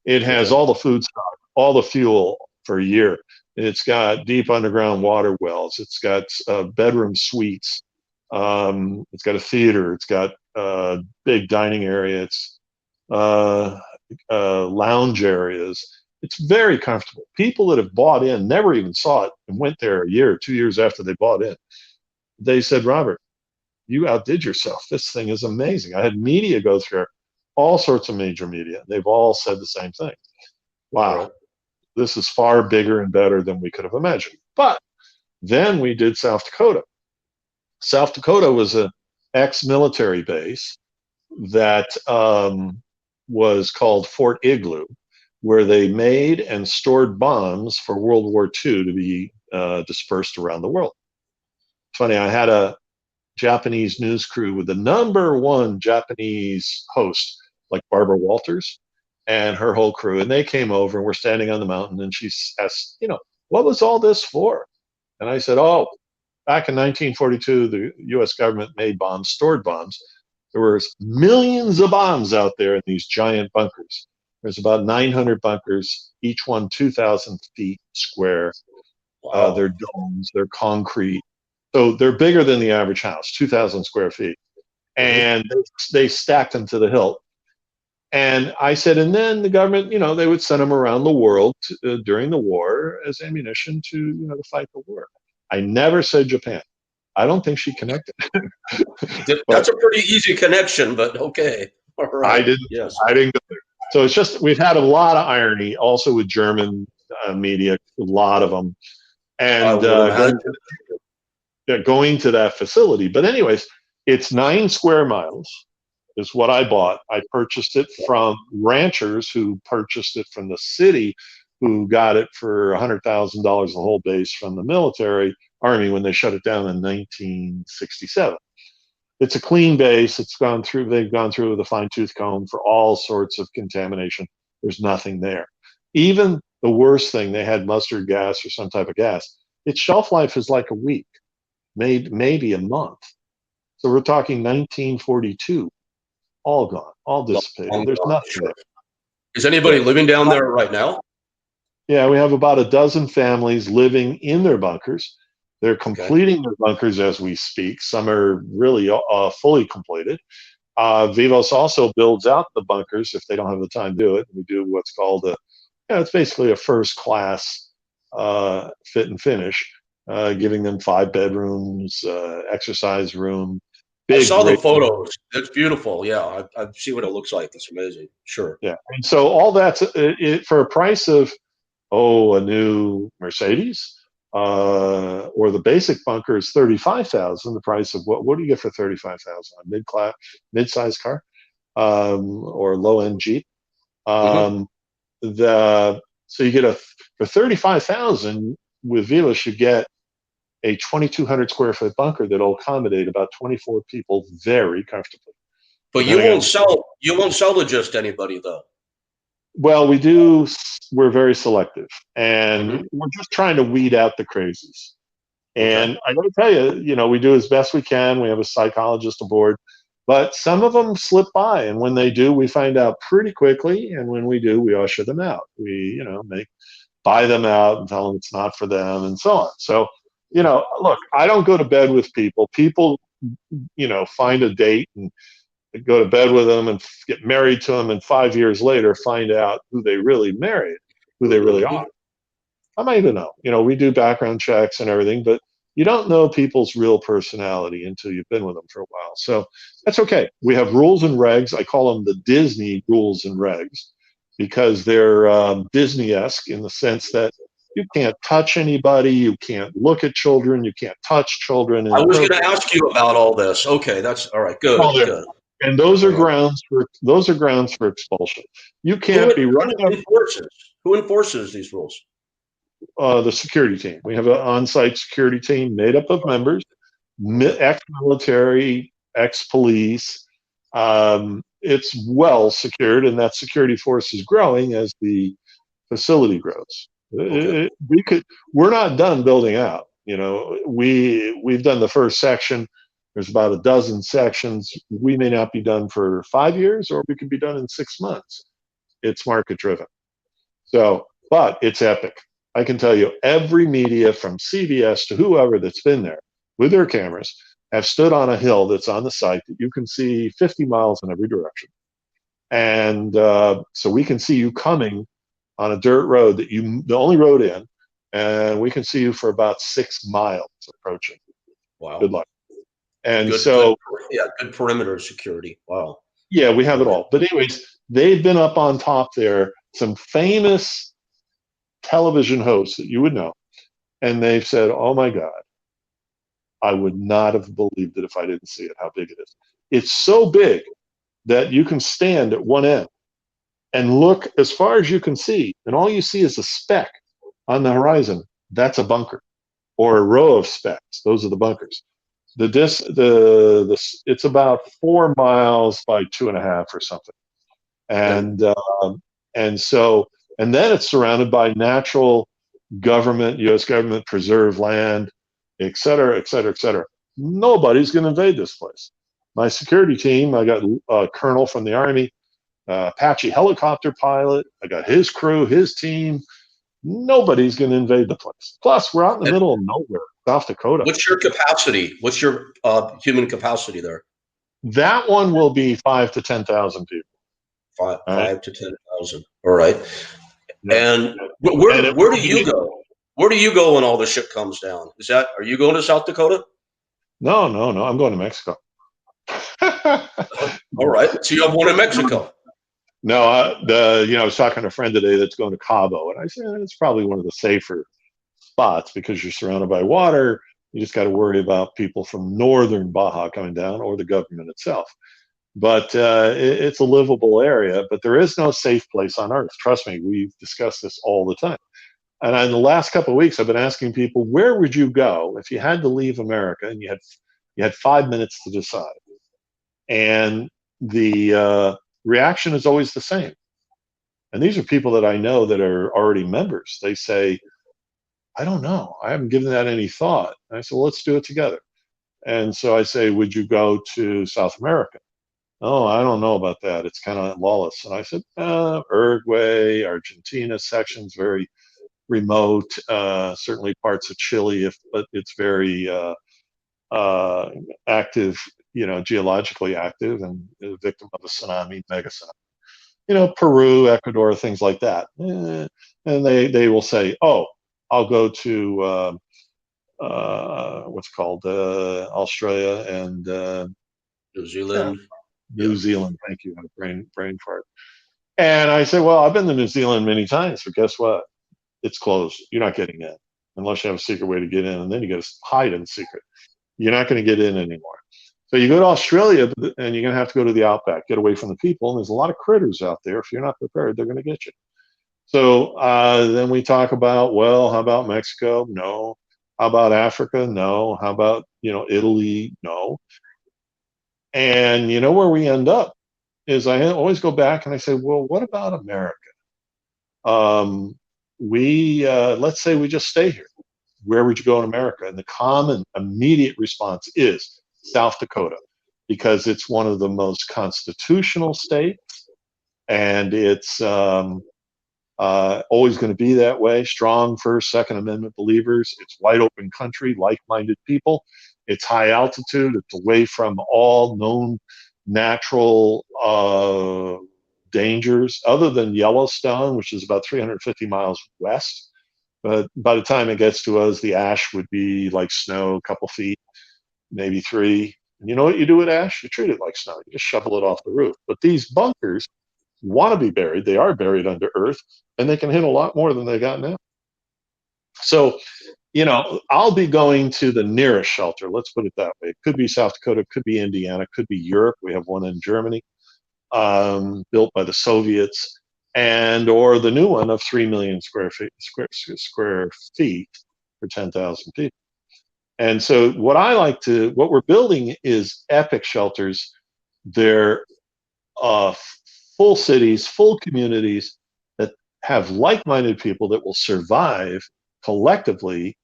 It has Okay. all the food stock, all the fuel for a year. It's got deep underground water wells. It's got bedroom suites. It's got a theater. It's got a big dining area. It's lounge areas. It's very comfortable. People that have bought in never even saw it and went there a year or 2 years after they bought in. They said, Robert, you outdid yourself. This thing is amazing. I had media go through, all sorts of major media. They've all said the same thing. Wow, Right. this is far bigger and better than we could have imagined. But then we did South Dakota. South Dakota was an ex-military base that was called Fort Igloo, where they made and stored bombs for World War II to be dispersed around the world. Funny, I had a Japanese news crew with the number one Japanese host, like Barbara Walters and her whole crew. And they came over and we're standing on the mountain and she asked, what was all this for? And I said, oh, back in 1942, the US government made bombs, stored bombs. There was millions of bombs out there in these giant bunkers. There's about 900 bunkers, each one 2,000 feet square. They're Wow. domes, they're concrete. So they're bigger than the average house, 2,000 square feet. Mhm. And they stacked them to the hilt. And I said, and then the government, they would send them around the world during the war as ammunition to fight the war. I never said Japan. I don't think she connected. But That's a pretty easy connection, but okay. All I right. didn't. Yes. I didn't go there. So it's just we've had a lot of irony, also with German media, a lot of them, I and would imagine. going to that facility. But anyways, it's 9 square miles is what I bought. I purchased it from ranchers who purchased it from the city, who got it for $100,000 the whole base from the military army when they shut it down in 1967. It's a clean base. They've gone through with a fine tooth comb for all sorts of contamination. There's nothing there. Even the worst thing, they had mustard gas or some type of gas. Its shelf life is like a week, maybe a month. So we're talking 1942, all gone, all dissipated. Long There's gone, nothing sure. there. Is anybody Yeah. living down there right now? Yeah, we have about a dozen families living in their bunkers. They're Okay. completing their bunkers as we speak. Some are really fully completed. Vivos also builds out the bunkers if they don't have the time to do it. We do what's called it's basically a first class fit and finish, giving them 5 bedrooms, exercise room. I Big, saw the great. photos. It's beautiful. Yeah, I see what it looks like. It's amazing. Sure. Yeah, and so all that's for a price of a new Mercedes, or the basic bunker is 35,000. The price of what do you get for 35,000? A mid-size car, or low-end Jeep. Mm-hmm. So you get for 35,000 with Vivos, you get a 2,200 square foot bunker that'll accommodate about 24 people very comfortably. But you won't sell. You won't sell to just anybody, though. Well, we do. We're very selective, and Mm-hmm. we're just trying to weed out the crazies. And Okay. I got to tell you, we do as best we can. We have a psychologist aboard, but some of them slip by, and when they do, we find out pretty quickly. And when we do, we usher them out. We, buy them out and tell them it's not for them, and so on. So, look, I don't go to bed with people. People, find a date and go to bed with them and get married to them, and 5 years later find out who they really married, who they really Mm-hmm. are. I might even know. We do background checks and everything, but you don't know people's real personality until you've been with them for a while. So that's okay. We have rules and regs. I call them the Disney rules and regs because they're Disney-esque in the sense that you can't touch anybody, you can't look at children, you can't touch children. I was going to ask you about all this. Okay, that's all right. Good, good. And those are All right. grounds for expulsion. You can't be running up. Who enforces these rules? The security team. We have an on-site security team made up of members, ex-military, ex-police. It's well secured, and that security force is growing as the facility grows. Okay. We're not done building out. We've done the first section. There's about a dozen sections. We may not be done for 5 years, or we could be done in 6 months. It's market driven. So, but it's epic. I can tell you, every media from CBS to whoever that's been there with their cameras have stood on a hill that's on the site that you can see 50 miles in every direction. And so we can see you coming on a dirt road the only road in, and we can see you for about 6 miles approaching. Wow. Good luck. And good perimeter security. Wow. Yeah, we have it all. But anyways, they've been up on top there, some famous television hosts that you would know, and they've said, oh my God, I would not have believed it if I didn't see it, how big it is. It's so big that you can stand at one end and look as far as you can see, and all you see is a speck on the horizon. That's a bunker, or a row of specks. Those are the bunkers. It's about 4 miles by 2.5 or something, and then it's surrounded by natural government, U.S. government preserved land, et cetera, et cetera, et cetera. Nobody's going to invade this place. My security team, I got a colonel from the Army, Apache helicopter pilot. I got his crew, his team. Nobody's going to invade the place. Plus, we're out in the middle of nowhere, South Dakota. What's your capacity? What's your human capacity there? That one will be 5,000 to 10,000 people. 5 to 10,000. All right. Yeah. And where do you go? Where do you go when all the shit comes down? Are you going to South Dakota? No. I'm going to Mexico. All right. So you have one in Mexico. No, I was talking to a friend today that's going to Cabo, and I said it's probably one of the safer spots because you're surrounded by water. You just got to worry about people from northern Baja coming down, or the government itself. But it's a livable area. But there is no safe place on earth. Trust me, we've discussed this all the time. And in the last couple of weeks, I've been asking people, where would you go if you had to leave America and you had 5 minutes to decide? And the reaction is always the same. And these are people that I know that are already members. They say, I don't know. I haven't given that any thought. And I said, well, let's do it together. And so I say, would you go to South America? Oh, I don't know about that. It's kind of lawless. And I said, Uruguay, Argentina section's very remote, certainly parts of Chile, but it's very active geologically active and a victim of a tsunami, mega tsunami. Peru, Ecuador, things like that. And they will say, oh, I'll go to what's called Australia and New Zealand. New Zealand. Thank you. I have brain fart. And I say, well, I've been to New Zealand many times, but guess what? It's closed. You're not getting in unless you have a secret way to get in, and then you got to hide in secret. You're not going to get in anymore. So you go to Australia, and you're going to have to go to the outback, get away from the people. And there's a lot of critters out there. If you're not prepared, they're going to get you. So then we talk about, well, how about Mexico? No. How about Africa? No. How about, Italy? No. And you know where we end up is I always go back and I say, well, what about America? Let's say we just stay here. Where would you go in America? And the common immediate response is South Dakota, because it's one of the most constitutional states, and it's always going to be that way. Strong First, Second Amendment believers. It's wide open country, like-minded people. It's high altitude. It's away from all known natural dangers, other than Yellowstone, which is about 350 miles west. But by the time it gets to us, the ash would be like snow, a couple feet, maybe 3. And you know what you do with ash? You treat it like snow. You just shovel it off the roof. But these bunkers want to be buried. They are buried under earth, and they can hit a lot more than they got now. So, I'll be going to the nearest shelter. Let's put it that way. It could be South Dakota, it could be Indiana, it could be Europe. We have one in Germany, built by the Soviets, or the new one of 3 million square feet for 10,000 people. And so what we're building is epic shelters. They're full cities, full communities that have like-minded people that will survive collectively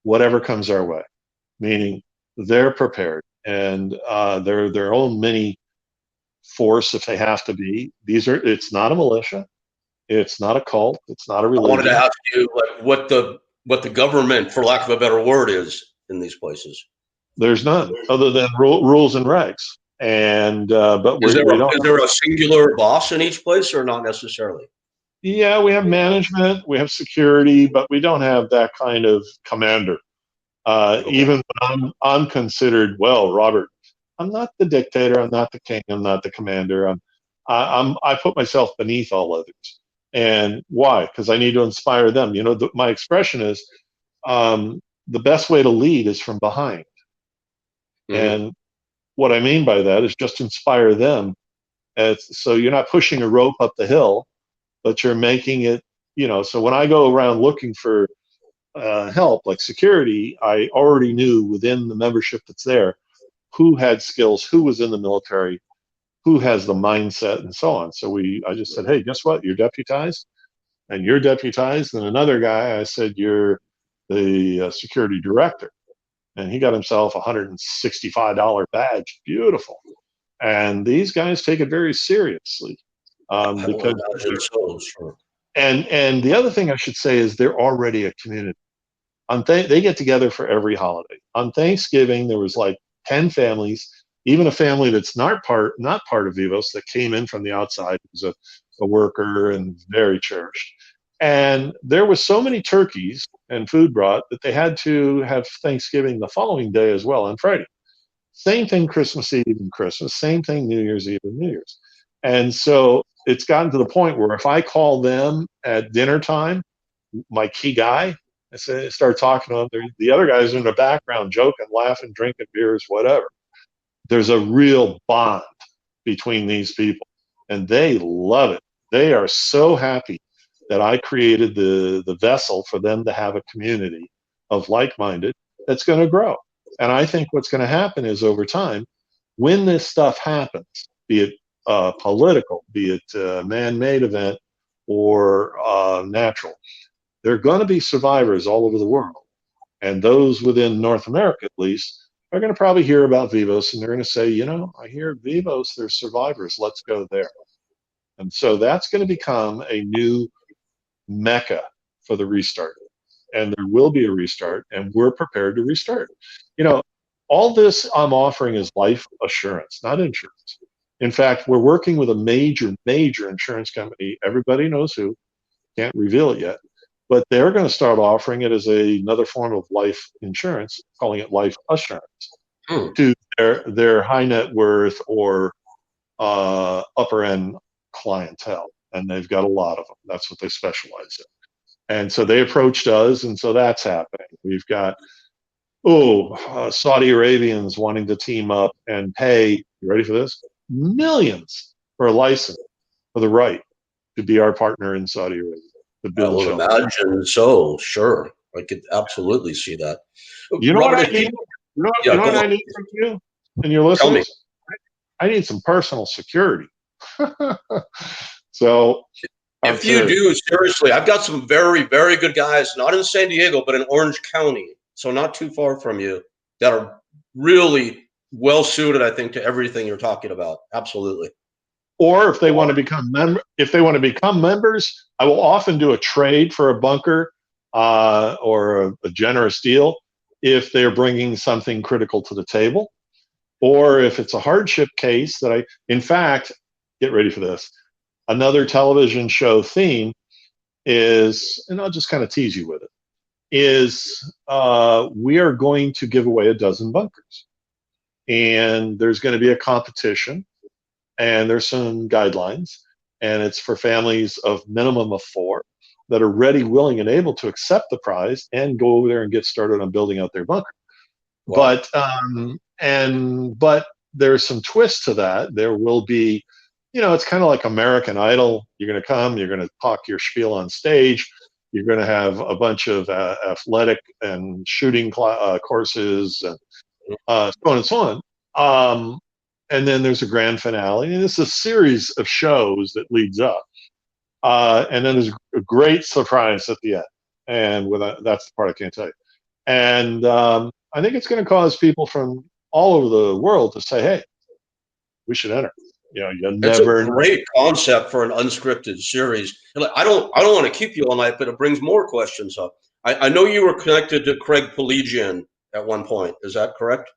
whatever comes our way, meaning they're prepared, and they're their own mini force if they have to be. It's not a militia, it's not a cult, it's not a religion. I wanted to ask you what the government, for lack of a better word, is in these places. There's none other than rules and regs. And but is there a singular boss in each place, or not necessarily? Yeah, we have management, we have security, but we don't have that kind of commander. Okay. Even when I'm considered, well, Robert, I'm not the dictator, I'm not the king, I'm not the commander. I put myself beneath all others. And why? Because I need to inspire them. My expression is, the best way to lead is from behind. Mm-hmm. And what I mean by that is just inspire them. So you're not pushing a rope up the hill, but you're making it, so when I go around looking for help, like security, I already knew within the membership that's there who had skills, who was in the military, who has the mindset, and so on. So I just said, hey, guess what? You're deputized, and you're deputized. And another guy, I said, you're the security director. And he got himself a $165 badge. Beautiful. And these guys take it very seriously. Because and the other thing I should say is they're already a community. They get together for every holiday. On Thanksgiving, there was like 10 families, even a family that's not part of Vivos that came in from the outside, who's a worker and very cherished. And there was so many turkeys and food brought that they had to have Thanksgiving the following day as well, on Friday. Same thing Christmas Eve and Christmas, same thing New Year's Eve and New Year's. And so it's gotten to the point where if I call them at dinner time, my key guy, I start talking to them, the other guys are in the background joking, laughing, drinking beers, whatever. There's a real bond between these people, and they love it. They are so happy that I created the vessel for them to have a community of like-minded that's going to grow. And I think what's going to happen is over time, when this stuff happens, be it political, be it a man-made event or natural, there are going to be survivors all over the world. And those within North America, at least, are going to probably hear about Vivos, and they're going to say, I hear Vivos, there's survivors, let's go there. And so that's going to become a new mecca for the restart. And there will be a restart, and we're prepared to restart. all this I'm offering is life assurance, not insurance. In fact, we're working with a major insurance company. Everybody knows who. Can't reveal it yet. But they're going to start offering it as another form of life insurance, calling it life assurance, to their high net worth or upper end clientele. And they've got a lot of them. That's what they specialize in. And so they approached us, and so that's happening. We've got Saudi Arabians wanting to team up and pay, you ready for this? Millions for a license for the right to be our partner in Saudi Arabia. To I build will imagine so, sure. I could absolutely see that. You know Robert, what I need? You know what I need from you and your Tell me. listeners? I need some personal security. So if you do, seriously, I've got some very, very good guys, not in San Diego, but in Orange County, so not too far from you, that are really well suited, I think, to everything you're talking about. Absolutely. Or if they want to become members, I will often do a trade for a bunker or a generous deal if they're bringing something critical to the table, or if it's a hardship case that in fact, get ready for this. Another television show theme is, and I'll just kind of tease you with it, is we are going to give away a dozen bunkers. And there's going to be a competition, and there's some guidelines, and it's for families of minimum of 4 that are ready, willing, and able to accept the prize and go over there and get started on building out their bunker. Wow. But there's some twist to that. There will be, it's kind of like American Idol. You're going to come, you're going to talk your spiel on stage. You're going to have a bunch of athletic and shooting courses and so on and so on. And then there's a grand finale. And it's a series of shows that leads up. And then there's a great surprise at the end. And that's the part I can't tell you. And I think it's going to cause people from all over the world to say, hey, we should enter. It's a great concept for an unscripted series. I don't want to keep you all night, but it brings more questions up. I know you were connected to Craig Pelagian at one point. Is that correct?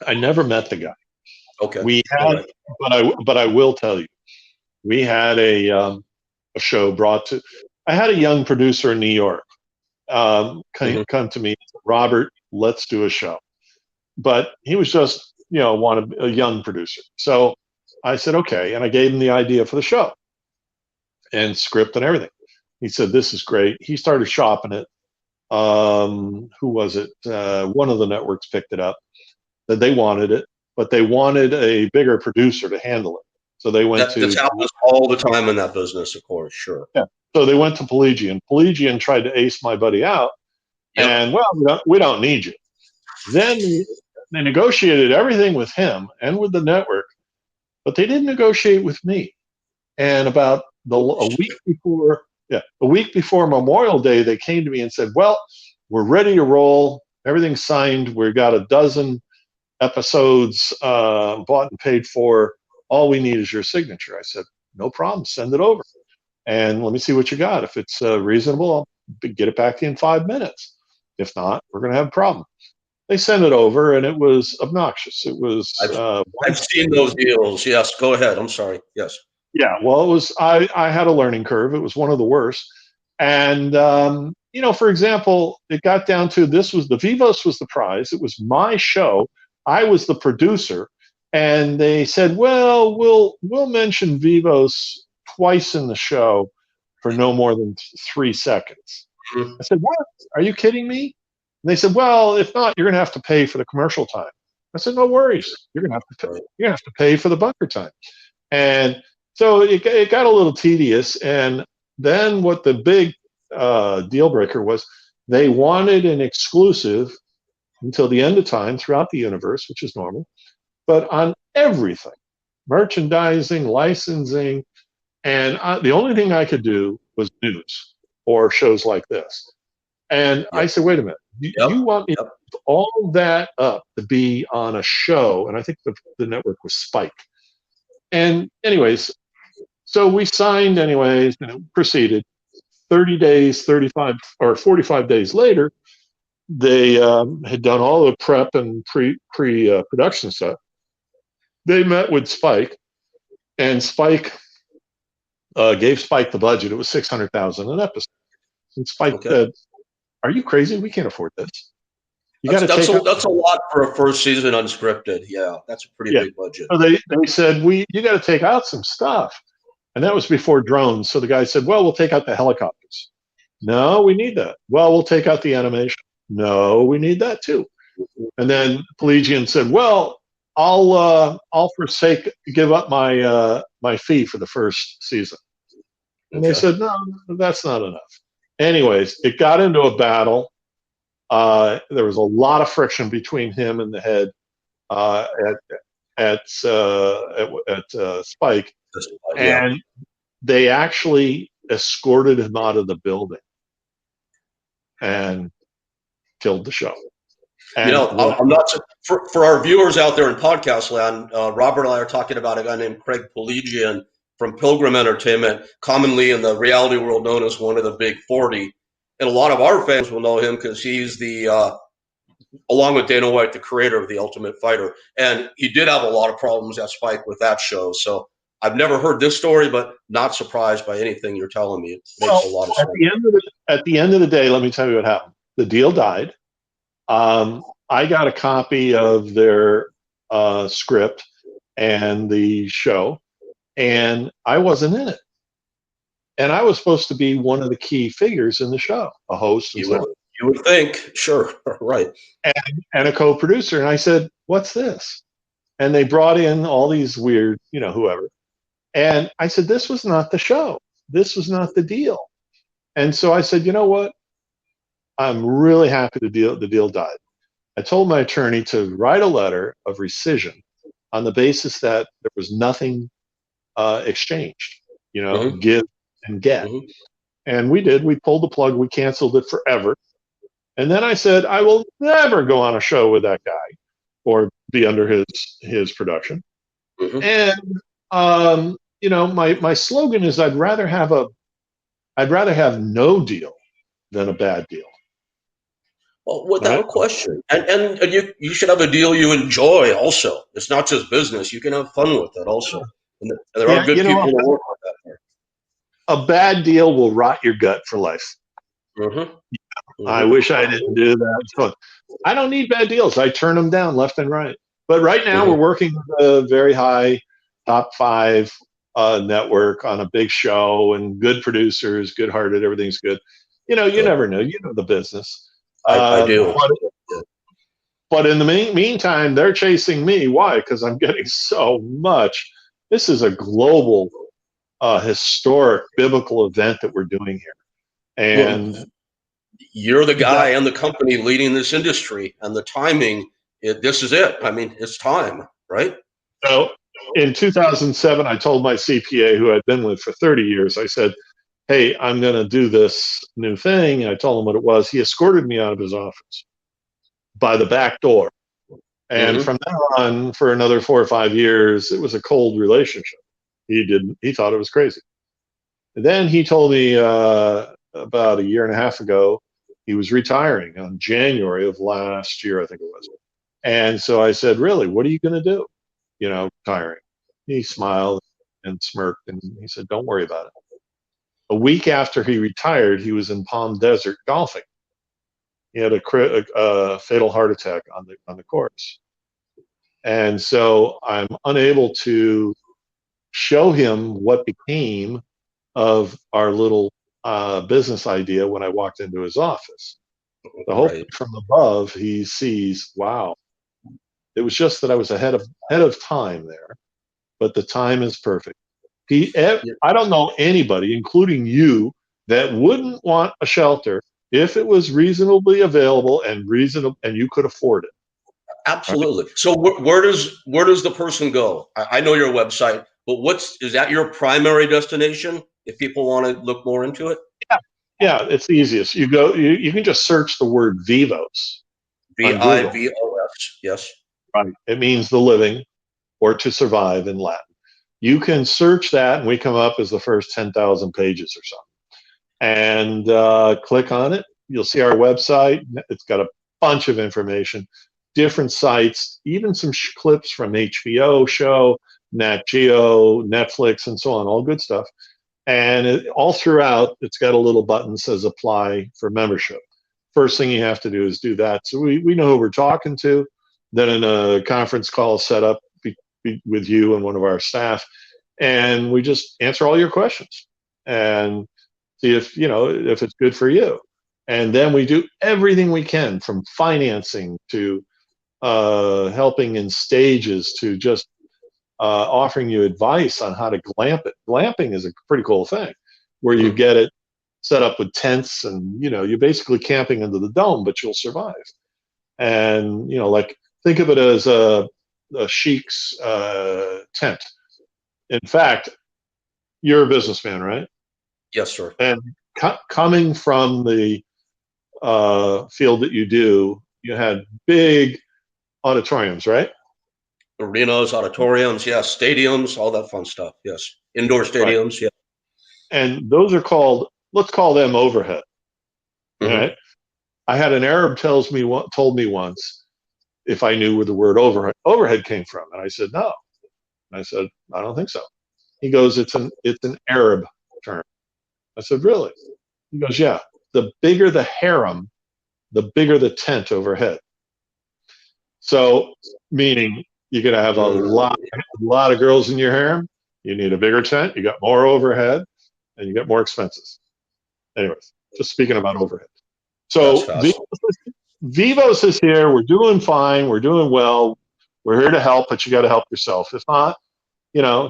I never met the guy. Okay. We had, but I will tell you, we had a show brought to. I had a young producer in New York come to me, Robert, let's do a show. But he was just wanted a young producer. So I said okay, and I gave him the idea for the show and script and everything. He said this is great. He started shopping it. Who was it? One of the networks picked it up. That they wanted it, but they wanted a bigger producer to handle it. So they went to. This happens all the time in that business, of course. Sure. Yeah. So they went to Pelagian. Pelagian tried to ace my buddy out, and we don't need you. Then they negotiated everything with him and with the network, but they didn't negotiate with me. And about a week before Memorial Day, they came to me and said, "Well, we're ready to roll. Everything's signed. We've got a dozen episodes bought and paid for. All we need is your signature." I said, "No problem. Send it over, and let me see what you got. If it's reasonable, I'll get it back to you in 5 minutes. If not, we're going to have a problem." They sent it over, and it was obnoxious. It was. I've seen those deals. Yes, go ahead. I'm sorry. Yes. Yeah, well, it was. I had a learning curve. It was one of the worst. And for example, it got down to this was the Vivos was the prize. It was my show. I was the producer, and they said, "Well, we'll mention Vivos twice in the show for no more than 3 seconds." Mm-hmm. I said, "What? Are you kidding me?" And they said, "Well, if not, you're going to have to pay for the commercial time." I said, "No worries. You're going to have to pay for the bunker time." And so it got a little tedious. And then what the big deal breaker was, they wanted an exclusive until the end of time throughout the universe, which is normal, but on everything, merchandising, licensing, and the only thing I could do was news or shows like this. And I said, wait a minute, you want me to put all that up to be on a show? And I think the network was Spike. And anyways, so we signed anyways, and it proceeded. 30 days, 35 or 45 days later, they had done all the prep and pre-production stuff. They met with Spike, and Spike gave Spike the budget. It was $600,000 an episode. And Spike said, "Are you crazy? We can't afford this. You got to take that's a lot for a first season unscripted. Yeah, that's a pretty big budget." So they said, you got to take out some stuff. And that was before drones. So the guy said, well, we'll take out the helicopters. No, we need that. Well, we'll take out the animation. No, we need that too. And then Pelagian said, well, I'll give up my fee for the first season. And they said, no, that's not enough. Anyways, it got into a battle. There was a lot of friction between him and the head at Spike, and they actually escorted him out of the building and killed the show. And I'm not for our viewers out there in podcast land. Robert and I are talking about a guy named Craig Pelagian from Pilgrim Entertainment, commonly in the reality world known as one of the Big 40. And a lot of our fans will know him because he's along with Dana White, the creator of The Ultimate Fighter. And he did have a lot of problems at Spike with that show. So I've never heard this story, but not surprised by anything you're telling me. It makes a lot of sense. At the end of the day, let me tell you what happened. The deal died. I got a copy of their script and the show, and I wasn't in it. And I was supposed to be one of the key figures in the show, a host. And you would think, sure, right. And a co-producer. And I said, what's this? And they brought in all these weird, whoever. And I said, this was not the show. This was not the deal. And so I said, you know what? I'm really happy the deal died. I told my attorney to write a letter of rescission on the basis that there was nothing exchanged, give and get. Mm-hmm. And we did. We pulled the plug. We canceled it forever. And then I said, I will never go on a show with that guy or be under his production. Mm-hmm. And, my slogan is I'd rather have no deal than a bad deal. Well, without question. And you should have a deal you enjoy also. It's not just business. You can have fun with it also. And there are good people to work with that there. A bad deal will rot your gut for life. Mm-hmm. Mm-hmm. I wish I didn't do that. So I don't need bad deals. I turn them down left and right. But right now we're working with a very high top 5 network on a big show and good producers, good-hearted, everything's good. You never know. You know the business. I do. But in the meantime, they're chasing me. Why? Because I'm getting so much. This is a global, historic, biblical event that we're doing here. And you're the guy and the company leading this industry, and the timing, this is it. I mean, it's time, right? So in 2007, I told my CPA, who I'd been with for 30 years, I said, hey, I'm going to do this new thing. And I told him what it was. He escorted me out of his office by the back door. And from then on, for another 4 or 5 years, it was a cold relationship. He thought it was crazy. And then he told me about a year and a half ago, he was retiring on January of last year, I think it was. And so I said, really, what are you going to do? Retiring. He smiled and smirked, and he said, don't worry about it. A week after he retired, he was in Palm Desert golfing. He had a fatal heart attack on the course. And so I'm unable to show him what became of our little business idea when I walked into his office. The hope from above, he sees, wow, it was just that I was ahead of time there, but the time is perfect. I don't know anybody, including you, that wouldn't want a shelter if it was reasonably available and you could afford it. Absolutely. Right? So where does the person go? I know your website, but is that your primary destination if people want to look more into it? Yeah, it's the easiest. You can just search the word Vivos. Vivos, yes. Right. It means the living or to survive in Latin. You can search that, and we come up as the first 10,000 pages or something. And click on it. You'll see our website. It's got a bunch of information, different sites, even some clips from HBO show, Nat Geo, Netflix, and so on, all good stuff. And all throughout, it's got a little button that says apply for membership. First thing you have to do is do that. So we know who we're talking to. Then in a conference call set up with you and one of our staff, and we just answer all your questions and see if it's good for you. And then we do everything we can, from financing to helping in stages to just offering you advice on how to glamp it. Glamping is a pretty cool thing, where you get it set up with tents, and you're basically camping under the dome, but you'll survive. And like, think of it as a sheik's tent. In fact, you're a businessman, right? Yes, sir. And coming from the field that you do, you had big auditoriums, right? Arenas, auditoriums, yes, stadiums, all that fun stuff. Yes, indoor stadiums. Right. Yeah. And those are called, let's call them overhead. Right? I had an Arab told me once if I knew where the word overhead came from, and I said no. And I said, I don't think so. He goes, it's an Arab term. I said, really? He goes, yeah. The bigger the harem, the bigger the tent overhead. So, meaning you're going to have a lot of girls in your harem. You need a bigger tent. You got more overhead, and you get more expenses. Anyways, just speaking about overhead. So Vivos is here. We're doing fine. We're doing well. We're here to help, but you got to help yourself. If not,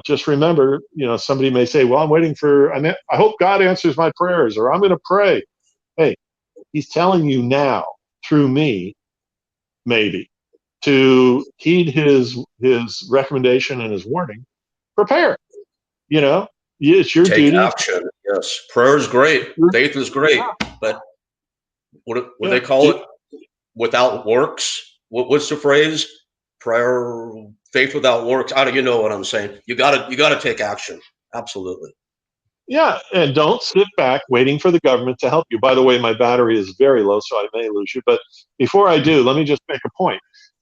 just remember, somebody may say, well, I'm waiting for, I hope God answers my prayers, or I'm going to pray. Hey, he's telling you now through me, maybe, to heed his recommendation and his warning. Prepare. It's your duty. Take action. Yes, prayer is great. Faith is great, but what they call it? Without works. What's the phrase? Prayer, faith without works. You know what I'm saying. You gotta take action. Absolutely. Yeah, and don't sit back waiting for the government to help you. By the way, my battery is very low, so I may lose you. But before I do, let me just make a point.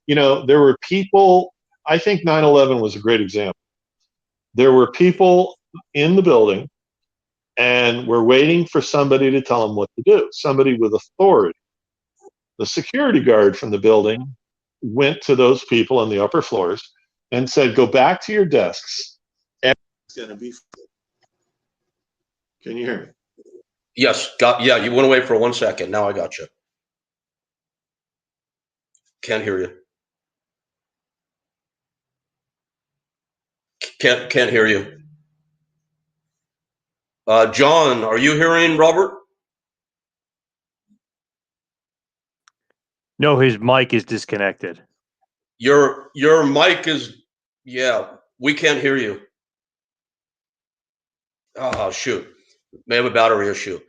There were people, I think 9/11 was a great example. There were people in the building, and we're waiting for somebody to tell them what to do, somebody with authority. The security guard from the building went to those people on the upper floors and said, go back to your desks. Everything's going to be free. Can you hear me? Yes. Yeah, you went away for 1 second. Now I got you. Can't hear you. Can't hear you. John, are you hearing Robert? No, his mic is disconnected. Your mic is, we can't hear you. Oh, shoot. May have a battery issue.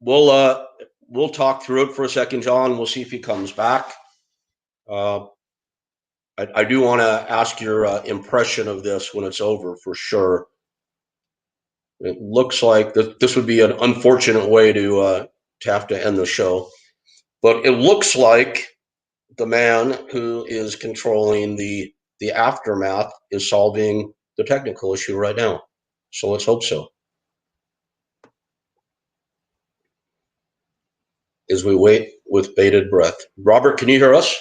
We'll talk through it for a second, John. We'll see if he comes back. I do want to ask your impression of this when it's over, for sure. It looks like this would be an unfortunate way to have to end the show, but it looks like the man who is controlling the aftermath is solving the technical issue right now. So let's hope so. As we wait with bated breath. Robert, can you hear us?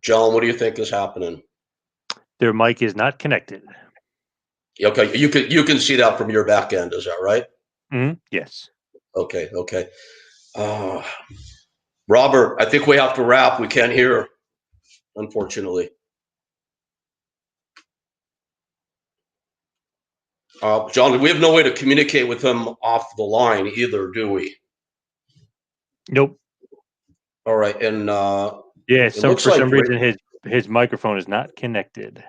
John, what do you think is happening? Their mic is not connected. Okay, you can see that from your back end, is that right? Yes. Okay. Robert, I think we have to wrap. We can't hear, unfortunately. John, we have no way to communicate with him off the line either, do we? Nope. All right, and so for some reason his microphone is not connected.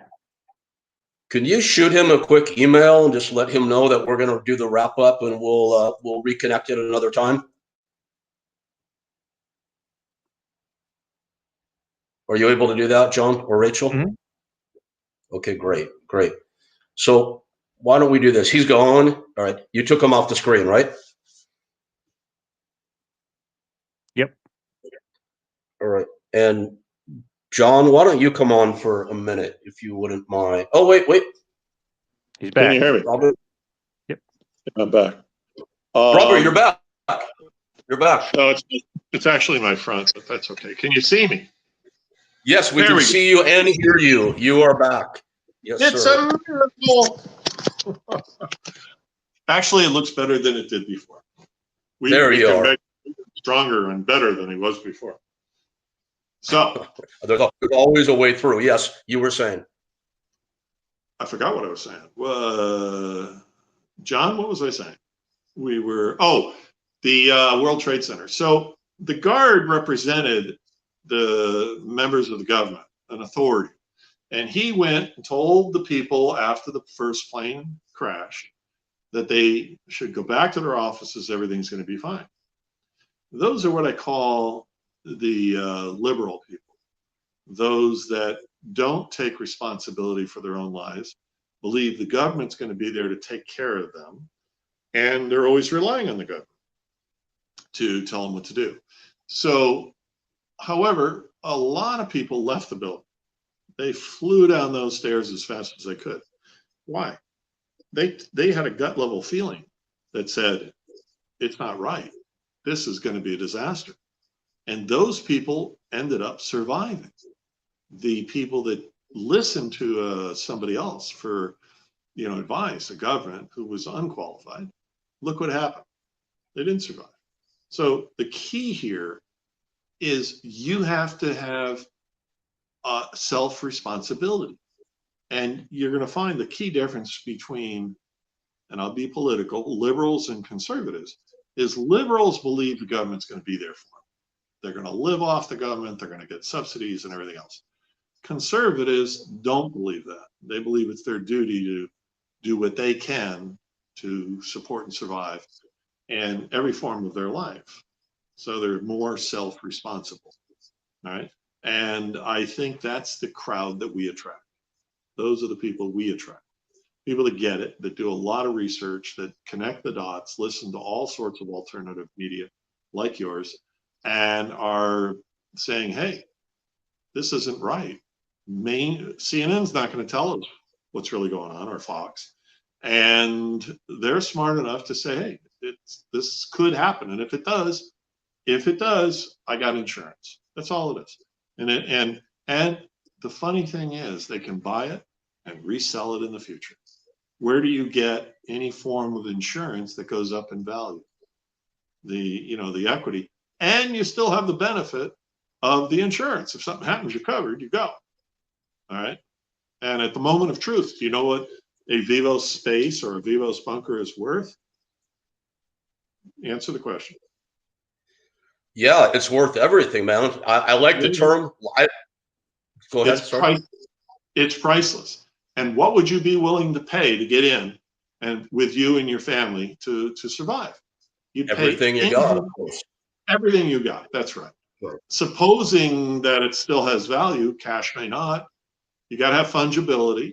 Can you shoot him a quick email and just let him know that we're going to do the wrap up, and we'll reconnect at another time? Are you able to do that, John or Rachel? Mhm. Okay, great, great. So why don't we do this? He's gone. All right. You took him off the screen, right? Yep. All right. And John, why don't you come on for a minute, if you wouldn't mind? Oh, wait. He's Can back. you hear me? Robert, I'm back. Robert, you're back. You're back. No, it's actually my front, but that's okay. Can you see me? Yes, we There can we see you and hear you. You are back. Yes, It's sir. a miracle. Actually, it looks better than it did before. There We you can are. make him stronger and better than he was before. So There's always a way through. Yes, you were saying. I forgot what I was saying. John, what was I saying? The World Trade Center. So the guard represented the members of the government, an authority. And he went and told the people after the first plane crashed that they should go back to their offices, everything's going to be fine. Those are what I call the liberal people, those that don't take responsibility for their own lives, believe the government's going to be there to take care of them, and they're always relying on the government to tell them what to do. So, however, a lot of people left the building. They flew down those stairs as fast as they could. Why? They had a gut level feeling that said, it's not right. This is going to be a disaster. And those people ended up surviving. The people that listened to somebody else for advice, a government who was unqualified, look what happened. They didn't survive. So the key here is you have to have self-responsibility. And you're going to find the key difference between, and I'll be political, liberals and conservatives, is liberals believe the government's going to be there for them. They're going to live off the government. They're going to get subsidies and everything else. Conservatives don't believe that. They believe it's their duty to do what they can to support and survive in every form of their life. So they're more self-responsible. All right. And I think that's the crowd that we attract. Those are the people we attract. People that get it, that do a lot of research, that connect the dots, listen to all sorts of alternative media like yours, and are saying, hey, this isn't right. CNN's not going to tell us what's really going on, or Fox. And they're smart enough to say, hey, this could happen. And if it does, I got insurance. That's all it is. And the funny thing is, they can buy it and resell it in the future. Where do you get any form of insurance that goes up in value? The equity, and you still have the benefit of the insurance. If something happens, you're covered, you go. All right. And at the moment of truth, do you know what a Vivos space or a Vivos bunker is worth? Answer the question. Yeah, it's worth everything, man. I like the term. Go ahead. It's priceless. And what would you be willing to pay to get in, and with you and your family to survive? You'd everything pay you got, of course. Everything you got. That's right. Right. Supposing that it still has value, cash may not. You got to have fungibility.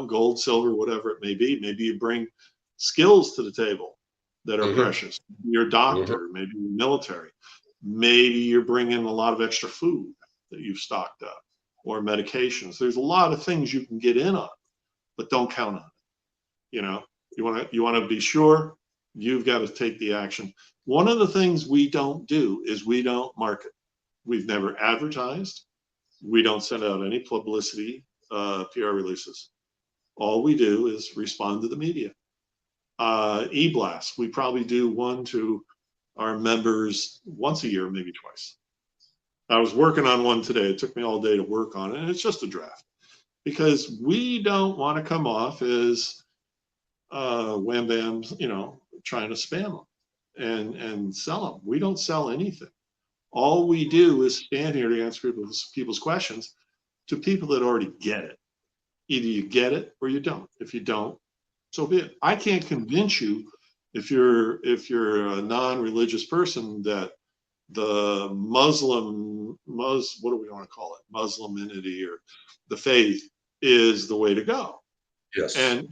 Gold, silver, whatever it may be. Maybe you bring skills to the table that are precious. You're a doctor, maybe you're military. Maybe you're bringing a lot of extra food that you've stocked up, or medications. There's a lot of things you can get in on, but don't count on it. You want to be sure, you've got to take the action. One of the things we don't do is we don't market. We've never advertised. We don't send out any publicity, PR releases. All we do is respond to the media. E-blasts, we probably do one to our members once a year, maybe twice. I was working on one today. It took me all day to work on it, and it's just a draft, because we don't want to come off as wham bams, trying to spam them and sell them. We don't sell anything. All we do is stand here to answer people's questions to people that already get it. Either you get it or you don't. If you don't, so be it. I can't convince you, if you're a non-religious person, that the what do we want to call it? Musliminity or the faith is the way to go. Yes. And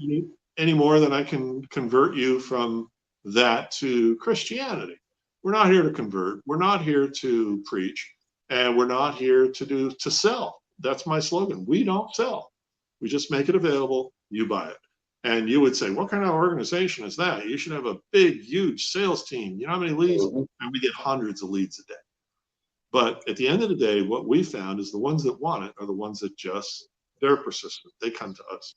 any more than I can convert you from that to Christianity. We're not here to convert. We're not here to preach, and we're not here to sell. That's my slogan. We don't sell. We just make it available. You buy it. And you would say, what kind of organization is that? You should have a big, huge sales team. You know how many leads? And we get hundreds of leads a day. But at the end of the day, what we found is the ones that want it are the ones that they're persistent. They come to us.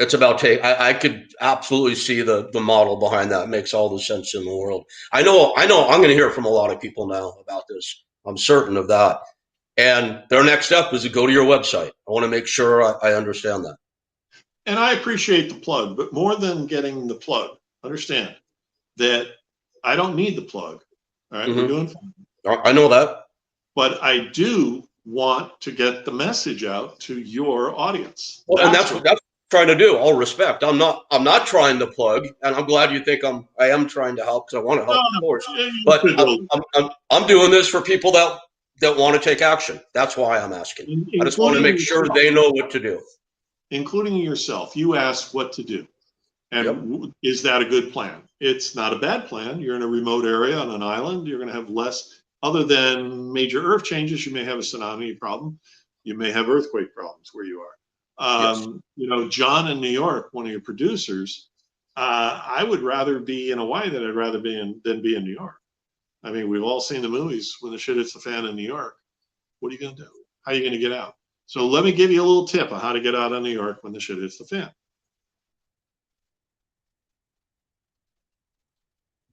It's about I could absolutely see the model behind that. It makes all the sense in the world. I know I'm going to hear from a lot of people now about this. I'm certain of that. And their next step is to go to your website. I want to make sure I understand that. And I appreciate the plug, but more than getting the plug, understand that I don't need the plug. All right, we're doing fine. I know that. But I do want to get the message out to your audience. Well, and that's what I'm trying to do. All respect. I'm not trying to plug, and I'm glad you think I am trying to help because I want to help, of course. But I'm doing this for people that want to take action. That's why I'm asking. I just want to make sure they know what to do. Including yourself. You asked what to do. And is that a good plan? It's not a bad plan. You're in a remote area on an island. You're going to have less, other than major earth changes. You may have a tsunami problem. You may have earthquake problems where you are. You know, John in New York, one of your producers, I would rather be in Hawaii than be in New York. I mean, we've all seen the movies when the shit hits the fan in New York. What are you going to do? How are you going to get out? So let me give you a little tip on how to get out of New York when the shit hits the fan.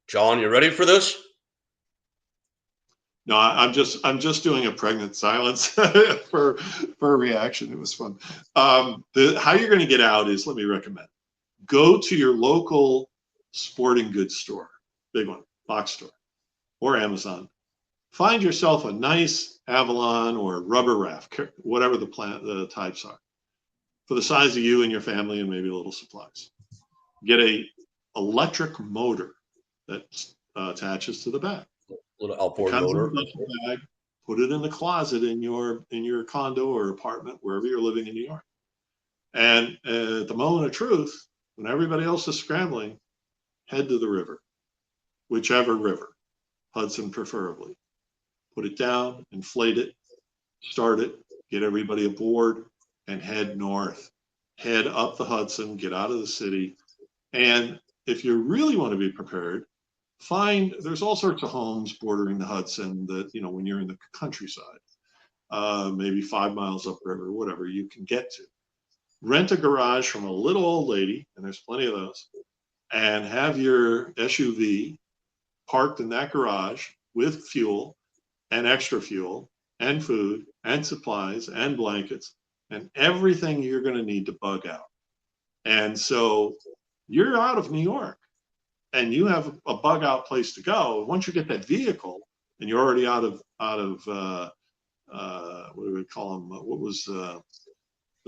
John, you ready for this? No, I'm just doing a pregnant silence for a reaction. It was fun. How you're going to get out is, let me recommend, go to your local sporting goods store, big one, box store, or Amazon. Find yourself a nice Avalon or rubber raft, whatever the types are, for the size of you and your family and maybe a little supplies. Get a electric motor that attaches to the back. A little outboard motor. Bag, put it in the closet in your condo or apartment, wherever you're living in New York. And at the moment of truth, when everybody else is scrambling, head to the river, whichever river, Hudson preferably. Put it down, inflate it, start it, get everybody aboard, and head north. Head up the Hudson, get out of the city. And if you really want to be prepared, there's all sorts of homes bordering the Hudson that, you know, when you're in the countryside, maybe 5 miles upriver, whatever you can get to. Rent a garage from a little old lady, and there's plenty of those, and have your SUV parked in that garage with fuel and extra fuel and food and supplies and blankets and everything you're going to need to bug out. And so you're out of New York and you have a bug out place to go. Once you get that vehicle and you're already out of what do we call them? What was the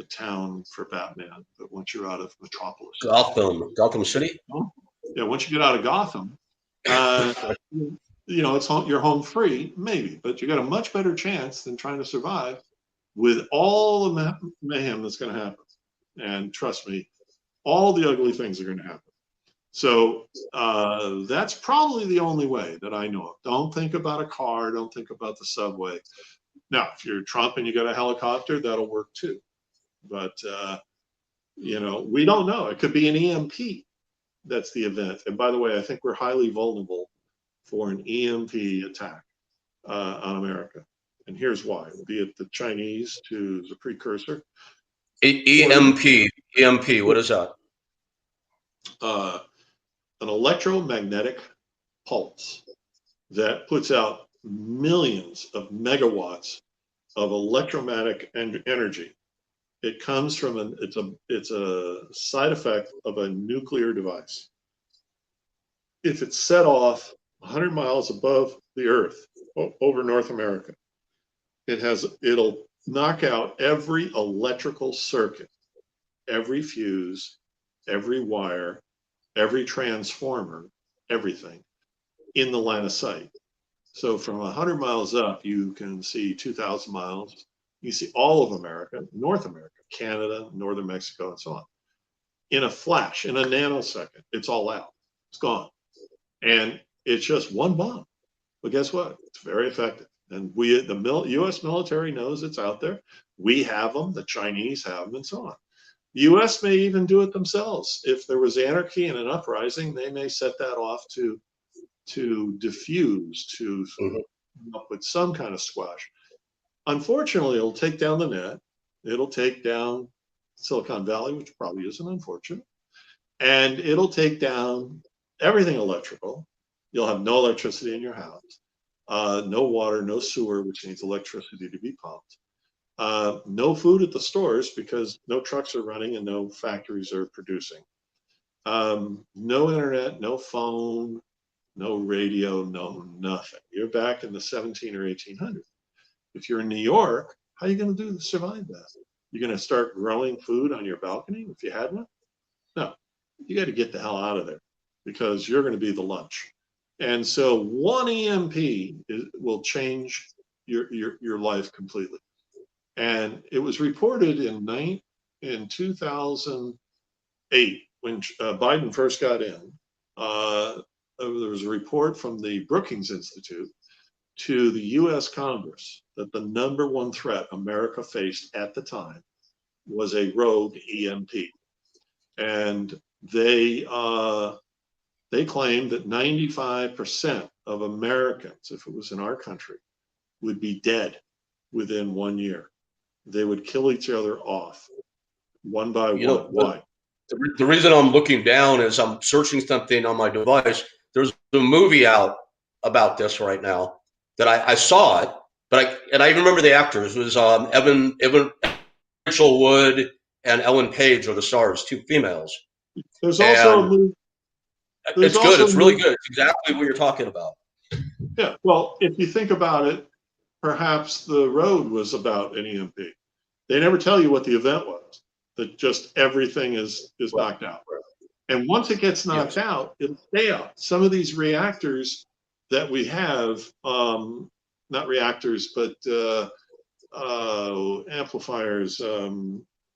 town for Batman? But once you're out of Metropolis, Gotham City. Yeah, once you get out of Gotham, you know, you're home free, maybe, but you got a much better chance than trying to survive with all the mayhem that's going to happen. And trust me, all the ugly things are going to happen. So that's probably the only way that I know of. Don't think about a car. Don't think about the subway. Now, if you're Trump and you got a helicopter, that'll work too. But, you know, we don't know. It could be an EMP. That's the event. And by the way, I think we're highly vulnerable for an EMP attack on America. And here's why. Be it the Chinese, to the precursor. EMP. What is that? An electromagnetic pulse that puts out millions of megawatts of electromagnetic energy. It comes from it's a side effect of a nuclear device. If it's set off 100 miles above the Earth over North America, it'll knock out every electrical circuit, every fuse, every wire, every transformer, everything in the line of sight. So from 100 miles up, you can see 2,000 miles. You see all of America, North America, Canada, northern Mexico, and so on. In a flash, in a nanosecond, it's all out. It's gone. And it's just one bomb. But guess what? It's very effective. And the U.S. military knows it's out there. We have them. The Chinese have them, and so on. The U.S. may even do it themselves. If there was anarchy and an uprising, they may set that off to diffuse, to come up with some kind of squash. Unfortunately, it'll take down the net. It'll take down Silicon Valley, which probably isn't unfortunate. And it'll take down everything electrical. You'll have no electricity in your house, no water, no sewer, which needs electricity to be pumped. No food at the stores because no trucks are running and no factories are producing. No internet, no phone, no radio, no nothing. You're back in the 17 or 1800s. If you're in New York, how are you going to do to survive that? You're going to start growing food on your balcony if you had one? No, you got to get the hell out of there because you're going to be the lunch. And so one EMP will change your life completely. And it was reported in 2008 when Biden first got in. There was a report from the Brookings Institute to the U.S. Congress that the #1 threat America faced at the time was a rogue EMP. And they claimed that 95% of Americans, if it was in our country, would be dead within 1 year. They would kill each other off one by one. Why? The reason I'm looking down is I'm searching something on my device. There's a movie out about this right now that I saw it, but I remember the actors. It was Evan Rachel Wood and Ellen Page are the stars, 2 females. There's also a movie. It's good. It's really good. It's exactly what you're talking about. Yeah. Well, if you think about it, perhaps The Road was about an EMP. They never tell you what the event was. That just everything is knocked out. And once it gets knocked out, it'll stay out. Some of these reactors that we have, not reactors, but amplifiers,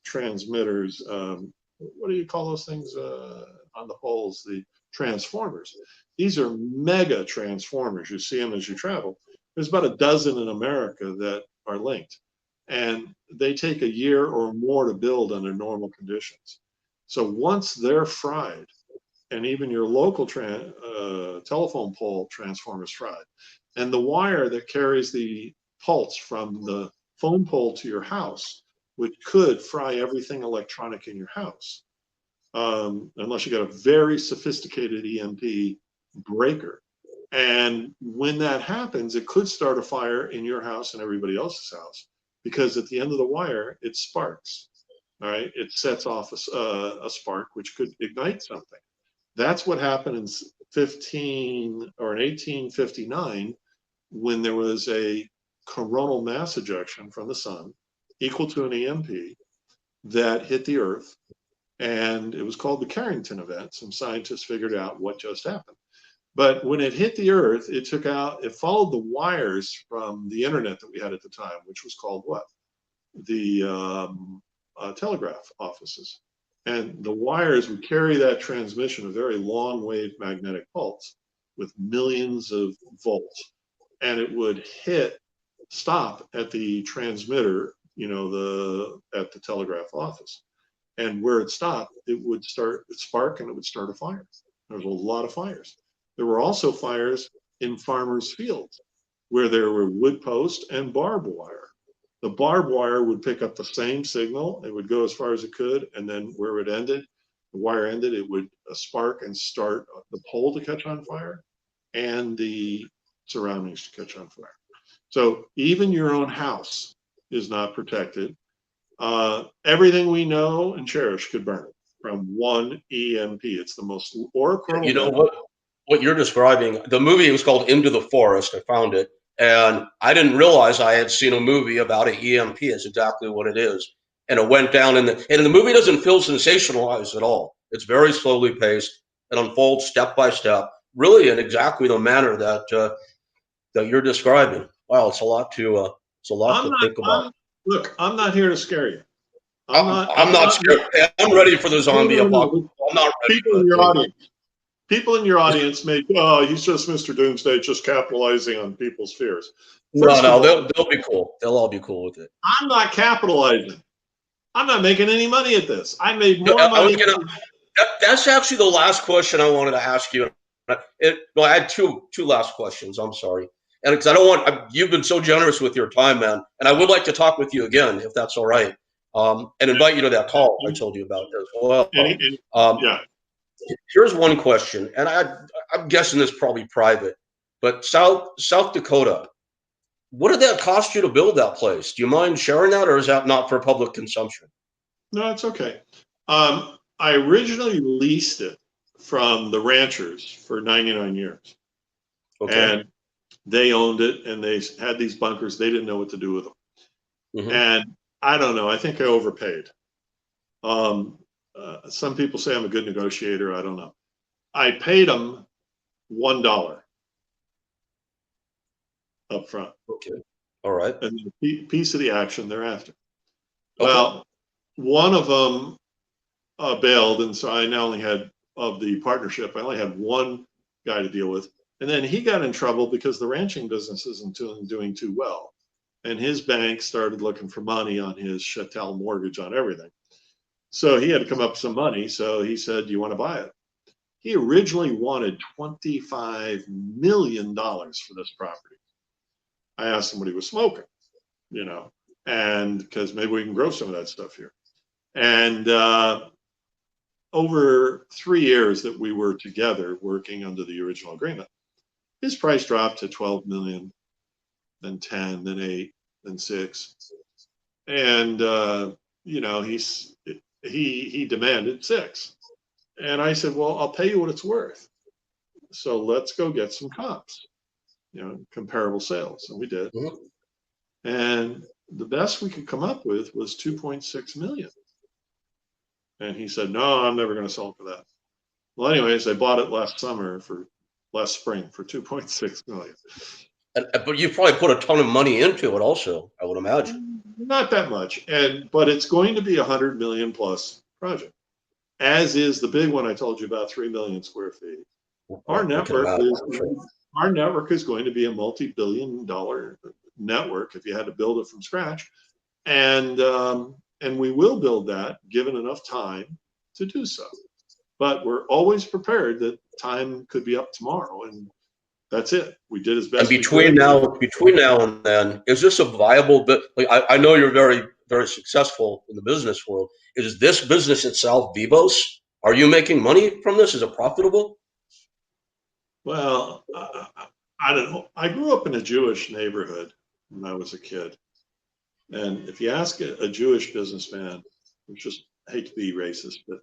transmitters, what do you call those things on the poles? The transformers. These are mega transformers. You see them as you travel. There's about a dozen in America that are linked. And they take a year or more to build under normal conditions. So once they're fried, and even your local telephone pole transformer is fried, and the wire that carries the pulse from the phone pole to your house, which could fry everything electronic in your house, unless you got a very sophisticated EMP breaker. And when that happens, it could start a fire in your house and everybody else's house, because at the end of the wire, it sparks. All right, it sets off a spark, which could ignite something. That's what happened in 1859, when there was a coronal mass ejection from the sun, equal to an EMP, that hit the Earth, and it was called the Carrington Event. Some scientists figured out what just happened. But when it hit the Earth, it followed the wires from the internet that we had at the time, which was called what? The telegraph offices. And the wires would carry that transmission, a very long wave magnetic pulse with millions of volts. And it would stop at the transmitter, at the telegraph office. And where it stopped, it would spark and it would start a fire. There was a lot of fires. There were also fires in farmers' fields where there were wood posts and barbed wire. The barbed wire would pick up the same signal. It would go as far as it could. And then where it ended, the wire ended, it would spark and start the pole to catch on fire and the surroundings to catch on fire. So even your own house is not protected. Everything we know and cherish could burn from one EMP. It's the most You know what you're describing? The movie was called Into the Forest. I found it, and I didn't realize I had seen a movie about an EMP. It's exactly what it is, and it went down. And the movie doesn't feel sensationalized at all. It's very slowly paced. It unfolds step by step, really in exactly the manner that that you're describing. Wow, it's a lot to think about. Look, I'm not here to scare you. I'm not scared. I'm ready for the zombie apocalypse. I'm not ready. People in your audience may, oh, he's just Mr. Doomsday, just capitalizing on people's fears. No, they'll be cool. They'll all be cool with it. I'm not capitalizing. I'm not making any money at this. I made more money. That's actually the last question I wanted to ask you. I had two last questions. I'm sorry, and because I don't want you've been so generous with your time, man, and I would like to talk with you again if that's all right, and invite you to that call I told you about as well. Yeah. Here's one question, and I'm guessing this is probably private, but South Dakota, what did that cost you to build that place? Do you mind sharing that, or is that not for public consumption? No, it's okay. I originally leased it from the ranchers for 99 years. Okay. And they owned it, and they had these bunkers. They didn't know what to do with them. Mm-hmm. And I don't know. I think I overpaid. Some people say I'm a good negotiator. I don't know. I paid them $1 up front. Okay. All right. And the piece of the action thereafter. Okay. Well, one of them bailed, and so I now only had, of the partnership, I only had one guy to deal with. And then he got in trouble because the ranching business isn't doing too well. And his bank started looking for money on his chattel mortgage on everything. So he had to come up with some money. So he said, do you want to buy it? He originally wanted $25 million for this property. I asked him what he was smoking, and because maybe we can grow some of that stuff here. And over 3 years that we were together working under the original agreement, his price dropped to 12 million, then 10, then 8, then 6. And, he demanded 6. And I said, well, I'll pay you what it's worth. So let's go get some comps, comparable sales. And we did. Mm-hmm. And the best we could come up with was 2.6 million. And he said, no, I'm never going to sell for that. Well, anyways, I bought it last spring for 2.6 million. But you probably put a ton of money into it also, I would imagine. Not that much. But it's going to be a 100 million plus project, as is the big one I told you about, 3 million square feet. Our network is going to be a multi-billion-dollar network if you had to build it from scratch. And we will build that given enough time to do so. But we're always prepared that time could be up tomorrow, and that's it. We did as best. And between now and then, is this a viable bit? Like I know you're very, very successful in the business world. Is this business itself, Vivos? Are you making money from this? Is it profitable? Well, I don't know. I grew up in a Jewish neighborhood when I was a kid. And if you ask a Jewish businessman, I hate to be racist, but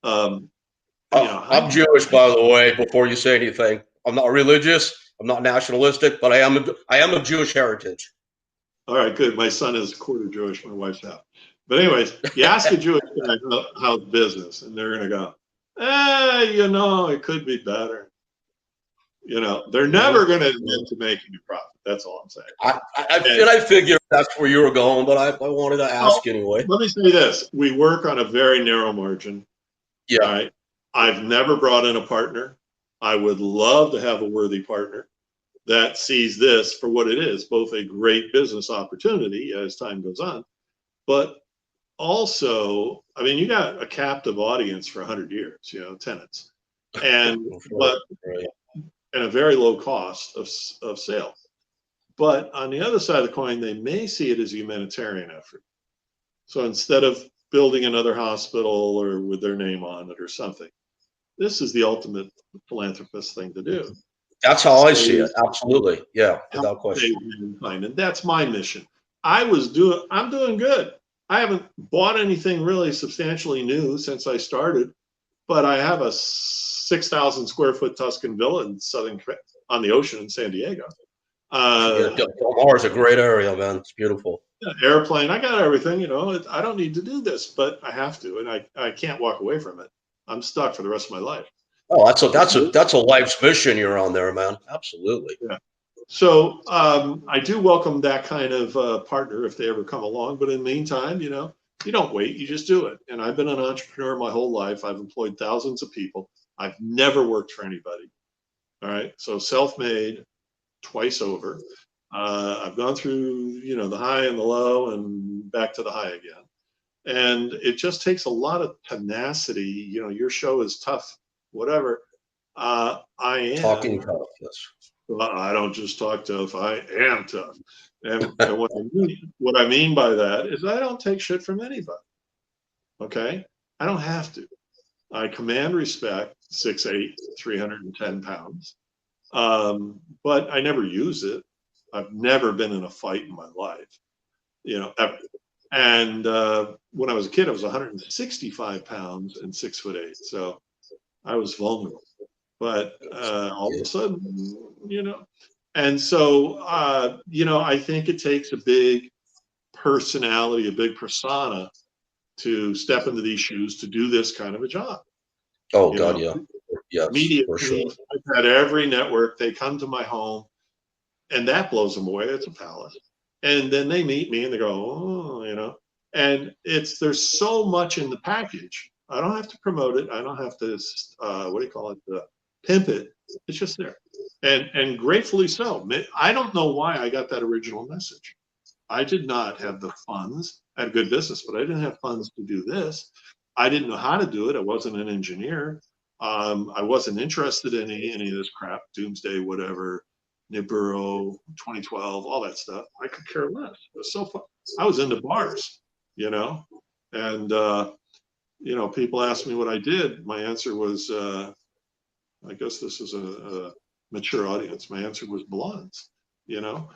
I'm Jewish, by the way. Before you say anything, I'm not religious, I'm not nationalistic, but I am of Jewish heritage. All right, good. My son is quarter Jewish. My wife's half. But anyways, you ask a Jewish guy how's business, and they're going to go, it could be better. They're never going to admit to making a profit. That's all I'm saying. I figured that's where you were going, but I wanted to ask anyway. Let me say this. We work on a very narrow margin. Yeah. Right? I've never brought in a partner. I would love to have a worthy partner that sees this for what it is, both a great business opportunity as time goes on, but also, you got a captive audience for 100 years, tenants, and a very low cost of sale. But on the other side of the coin, they may see it as a humanitarian effort. So instead of building another hospital or with their name on it or something, this is the ultimate philanthropist thing to do. That's how I see it. Absolutely. Yeah, without question. And that's my mission. I'm doing good. I haven't bought anything really substantially new since I started, but I have a 6,000 square foot Tuscan villa on the ocean in San Diego. Del Mar is a great area, man. It's beautiful. Airplane. I got everything. I don't need to do this, but I have to, and I can't walk away from it. I'm stuck for the rest of my life. Oh, that's a life's mission you're on there, man. Absolutely. So I do welcome that kind of partner if they ever come along. But in the meantime, you know, you don't wait, you just do it. And I've been an entrepreneur my whole life. I've employed thousands of people. I've never worked for anybody. All right. So self-made twice over. I've gone through, you know, the high and the low and back to the high again. And it just takes a lot of tenacity. You know, your show is tough, whatever. I am. Talking tough, yes. I don't just talk tough. I am tough. And what I mean by that is I don't take shit from anybody. Okay? I don't have to. I command respect, 6'8", 310 pounds. But I never use it. I've never been in a fight in my life, you know, ever. And when I was a kid, I was 165 pounds and 6'8". So I was vulnerable. But all of a sudden, you know, and so, you know, I think it takes a big personality, a big persona to step into these shoes to do this kind of a job. Oh, God, yeah. Yes, Media for sure. I've had every network. They come to my home, and that blows them away. It's a palace. And then they meet me, and they go, oh, you know, and there's so much in the package. I don't have to promote it. I don't have to, what do you call it, pimp it. It's just there. And gratefully so. I don't know why I got that original message. I did not have the funds. I had a good business, but I didn't have funds to do this. I didn't know how to do it. I wasn't an engineer. I wasn't interested in any of this crap, Doomsday, whatever, Nibiru, 2012, all that stuff. I could care less. It was so fun. I was into bars, you know, and, you know, people asked me what I did. My answer was, I guess this is a mature audience. My answer was blondes, you know.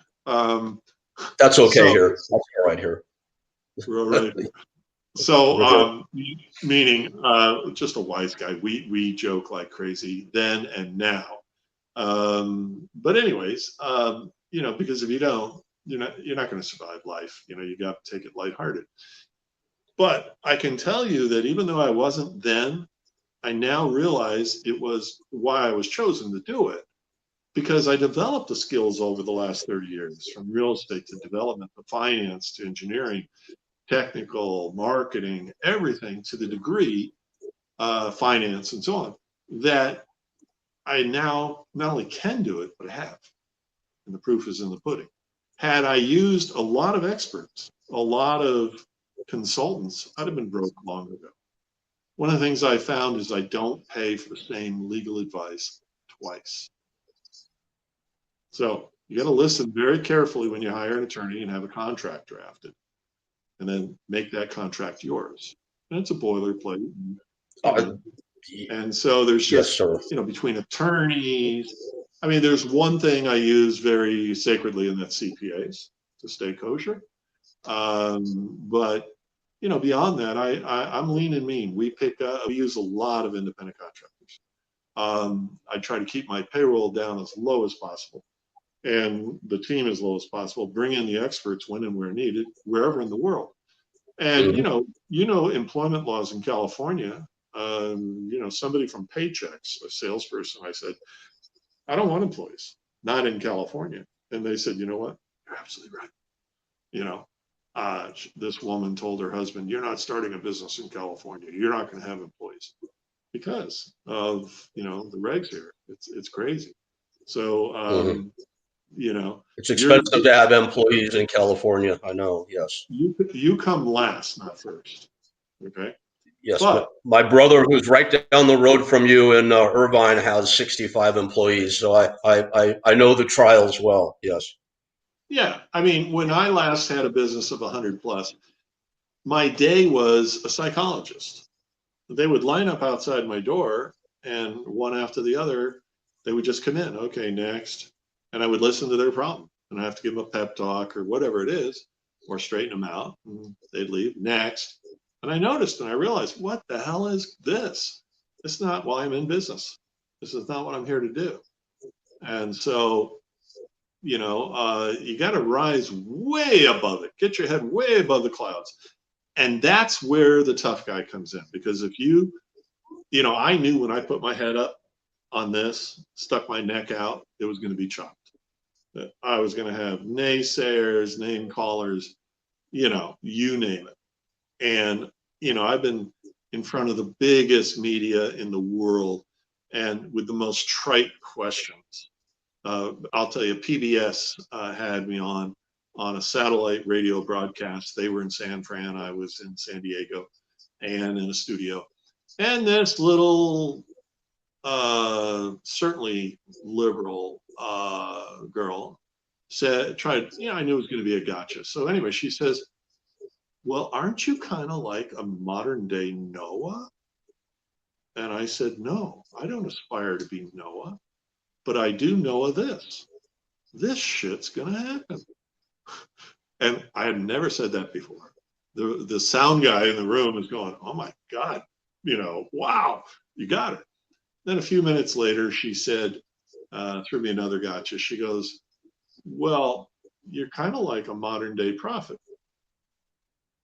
That's okay here. That's all right here. Right. So, meaning, just a wise guy. We joke like crazy then and now. But anyways, you know, because if you don't, you're not going to survive life. You know, you got to take it lighthearted. But I can tell you that even though I wasn't then, I now realize it was why I was chosen to do it, because I developed the skills over the last 30 years, from real estate to development to finance to engineering, technical, marketing, everything to the degree, finance and so on, that I now not only can do it, but I have. And the proof is in the pudding. Had I used a lot of experts, a lot of consultants, I'd have been broke long ago. One of the things I found is I don't pay for the same legal advice twice. So you got to listen very carefully when you hire an attorney and have a contract drafted, and then make that contract yours. And it's a boilerplate. And so there's just, you know, between attorneys, I mean, there's one thing I use very sacredly, and that's CPAs to stay kosher. But you know, beyond that, I'm lean and mean. We use a lot of independent contractors. I try to keep my payroll down as low as possible, and the team as low as possible. Bring in the experts when and where needed, wherever in the world. And you know, employment laws in California. You know, somebody from Paychecks, a salesperson, I said, I don't want employees, not in California. And they said, you know what? You're absolutely right. You know. This woman told her husband, you're not starting a business in California. You're not going to have employees because of, you know, the regs here. It's crazy. So, you know, it's expensive to have employees in California. I know. Yes. You come last, not first. Okay. Yes. But my brother, who's right down the road from you in Irvine, has 65 employees. So I know the trials well. Yes. Yeah, I mean, when I last had a business of 100 plus, my day was a psychologist. They would line up outside my door, and one after the other, they would just come in. Okay, next. And I would listen to their problem, and I have to give them a pep talk or whatever it is, or straighten them out, and they'd leave. Next. And I noticed and I realized, what the hell is this? It's not why I'm in business. This is not what I'm here to do. And so, you know, you got to rise way above it. Get your head way above the clouds. And that's where the tough guy comes in. Because if you know, I knew when I put my head up on this, stuck my neck out, it was going to be chopped. that I was going to have naysayers, name callers, you name it. And, I've been in front of the biggest media in the world and with the most trite questions. I'll tell you, PBS had me on a satellite radio broadcast. They were in San Fran, I was in San Diego, and in a studio. And this little, certainly liberal girl tried, I knew it was going to be a gotcha. So anyway, she says, well, aren't you kind of like a modern day Noah? And I said, no, I don't aspire to be Noah, but I do know this shit's going to happen. And I had never said that before. The sound guy in the room is going, oh my God, wow, you got it. Then a few minutes later, she said, threw me another gotcha. She goes, well, you're kind of like a modern day prophet.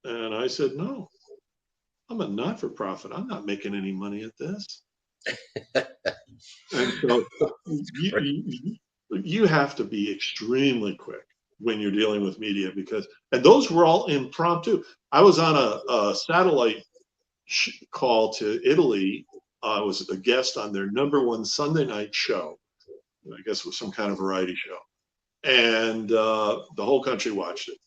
And I said, no, I'm a not-for-profit. I'm not making any money at this. And so you have to be extremely quick when you're dealing with media and those were all impromptu. I was on a satellite call to Italy. I was a guest on their #1 Sunday night show. I guess it was some kind of variety show. And the whole country watched it.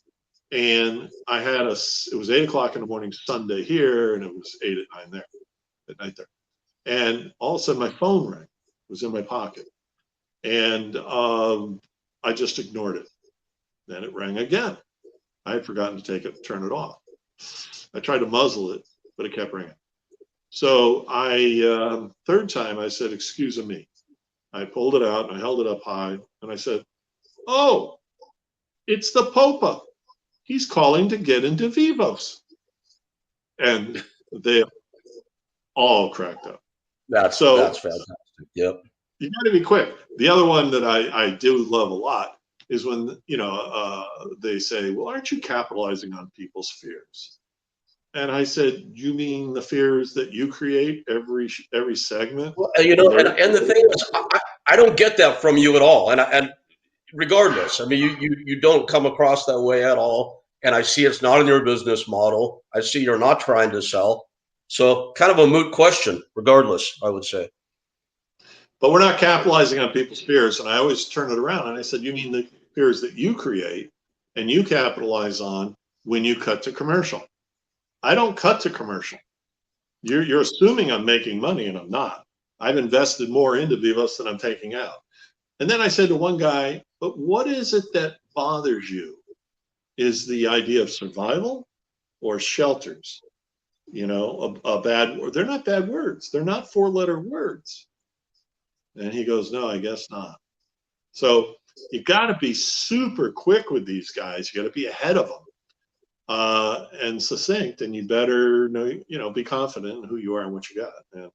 And I had it was 8 o'clock in the morning Sunday here, and it was 8 at night there. And all of a sudden my phone rang. It was in my pocket. And I just ignored it. Then it rang again. I had forgotten to turn it off. I tried to muzzle it, but it kept ringing. So third time I said, excuse me. I pulled it out and I held it up high and I said, oh, it's the Popa. He's calling to get into Vivos. And they all cracked up. That's fantastic. Yep. You got to be quick. The other one that I do love a lot is when, they say, well, aren't you capitalizing on people's fears? And I said, you mean the fears that you create every segment? Well, and the thing is, I don't get that from you at all. And regardless, I mean, you don't come across that way at all. And I see it's not in your business model. I see you're not trying to sell. So kind of a moot question, regardless, I would say. But we're not capitalizing on people's fears. And I always turn it around. And I said, you mean the fears that you create and you capitalize on when you cut to commercial? I don't cut to commercial. You're assuming I'm making money, and I'm not. I've invested more into Vivos than I'm taking out. And then I said to one guy, but what is it that bothers you? Is the idea of survival or shelters? A bad word. They're not bad words. They're not 4-letter words. And he goes, no, I guess not. So you got to be super quick with these guys. You got to be ahead of them. And succinct, and you better know, be confident in who you are and what you got. And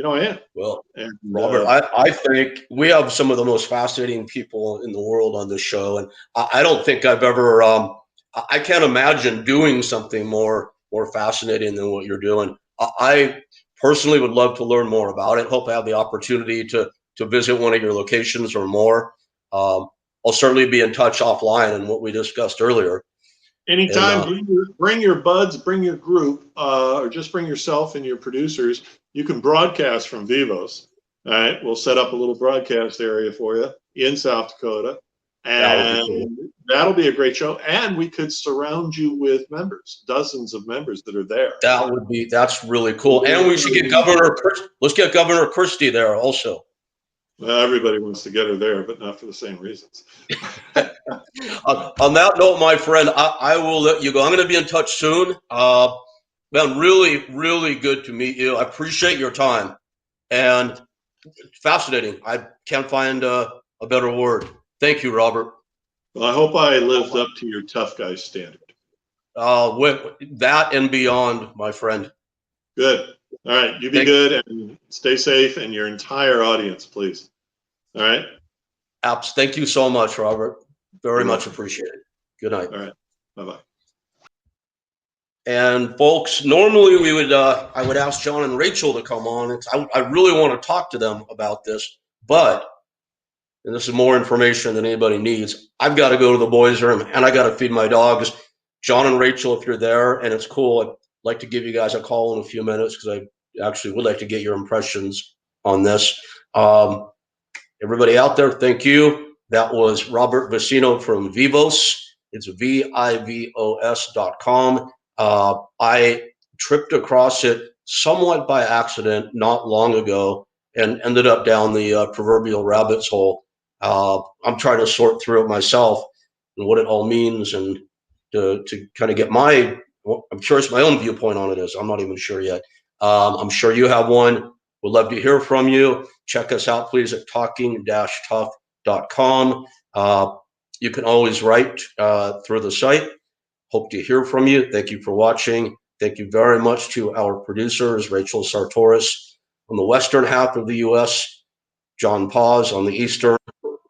I am. Well, and, Robert, I think we have some of the most fascinating people in the world on this show, and I don't think I've ever. I can't imagine doing something more fascinating than what you're doing. I personally would love to learn more about it. Hope I have the opportunity to visit one of your locations or more. I'll certainly be in touch offline on what we discussed earlier. Anytime, bring your buds, bring your group, or just bring yourself and your producers. You can broadcast from Vivos. All right, we'll set up a little broadcast area for you in South Dakota, and that'll be a great show. And we could surround you with members, dozens of members that are there. That's really cool. And we should get let's get Governor Christie there also. Well, everybody wants to get her there, but not for the same reasons. On that note, my friend, I will let you go. I'm going to be in touch soon. Man, really, really good to meet you. I appreciate your time. And fascinating. I can't find a better word. Thank you, Robert. Well, I hope I lived up to your tough guy standard. With that and beyond, my friend. Good. All right. You be good and stay safe, and your entire audience, please. All right. Apps. Thank you so much, Robert. Very much appreciated. Good night. All right. Bye-bye. And folks, normally I would ask John and Rachel to come on. I really want to talk to them about this, but and this is more information than anybody needs. I've got to go to the boys' room, and I got to feed my dogs. John and Rachel, if you're there, and it's cool, I'd like to give you guys a call in a few minutes because I actually would like to get your impressions on this. Everybody out there, thank you. That was Robert Vicino from Vivos. It's VIVOS.com. I tripped across it somewhat by accident not long ago and ended up down the proverbial rabbit's hole. I'm trying to sort through it myself and what it all means, and to kind of get I'm curious my own viewpoint on it is. I'm not even sure yet. I'm sure you have one. We'd love to hear from you. Check us out, please, at talking-tough.com. You can always write through the site. Hope to hear from you. Thank you for watching. Thank you very much to our producers, Rachel Sartoris on the western half of the U.S., John Paz on the eastern,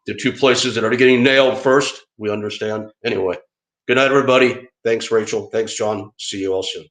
the two places that are getting nailed first. We understand. Anyway, good night, everybody. Thanks, Rachel. Thanks, John. See you all soon.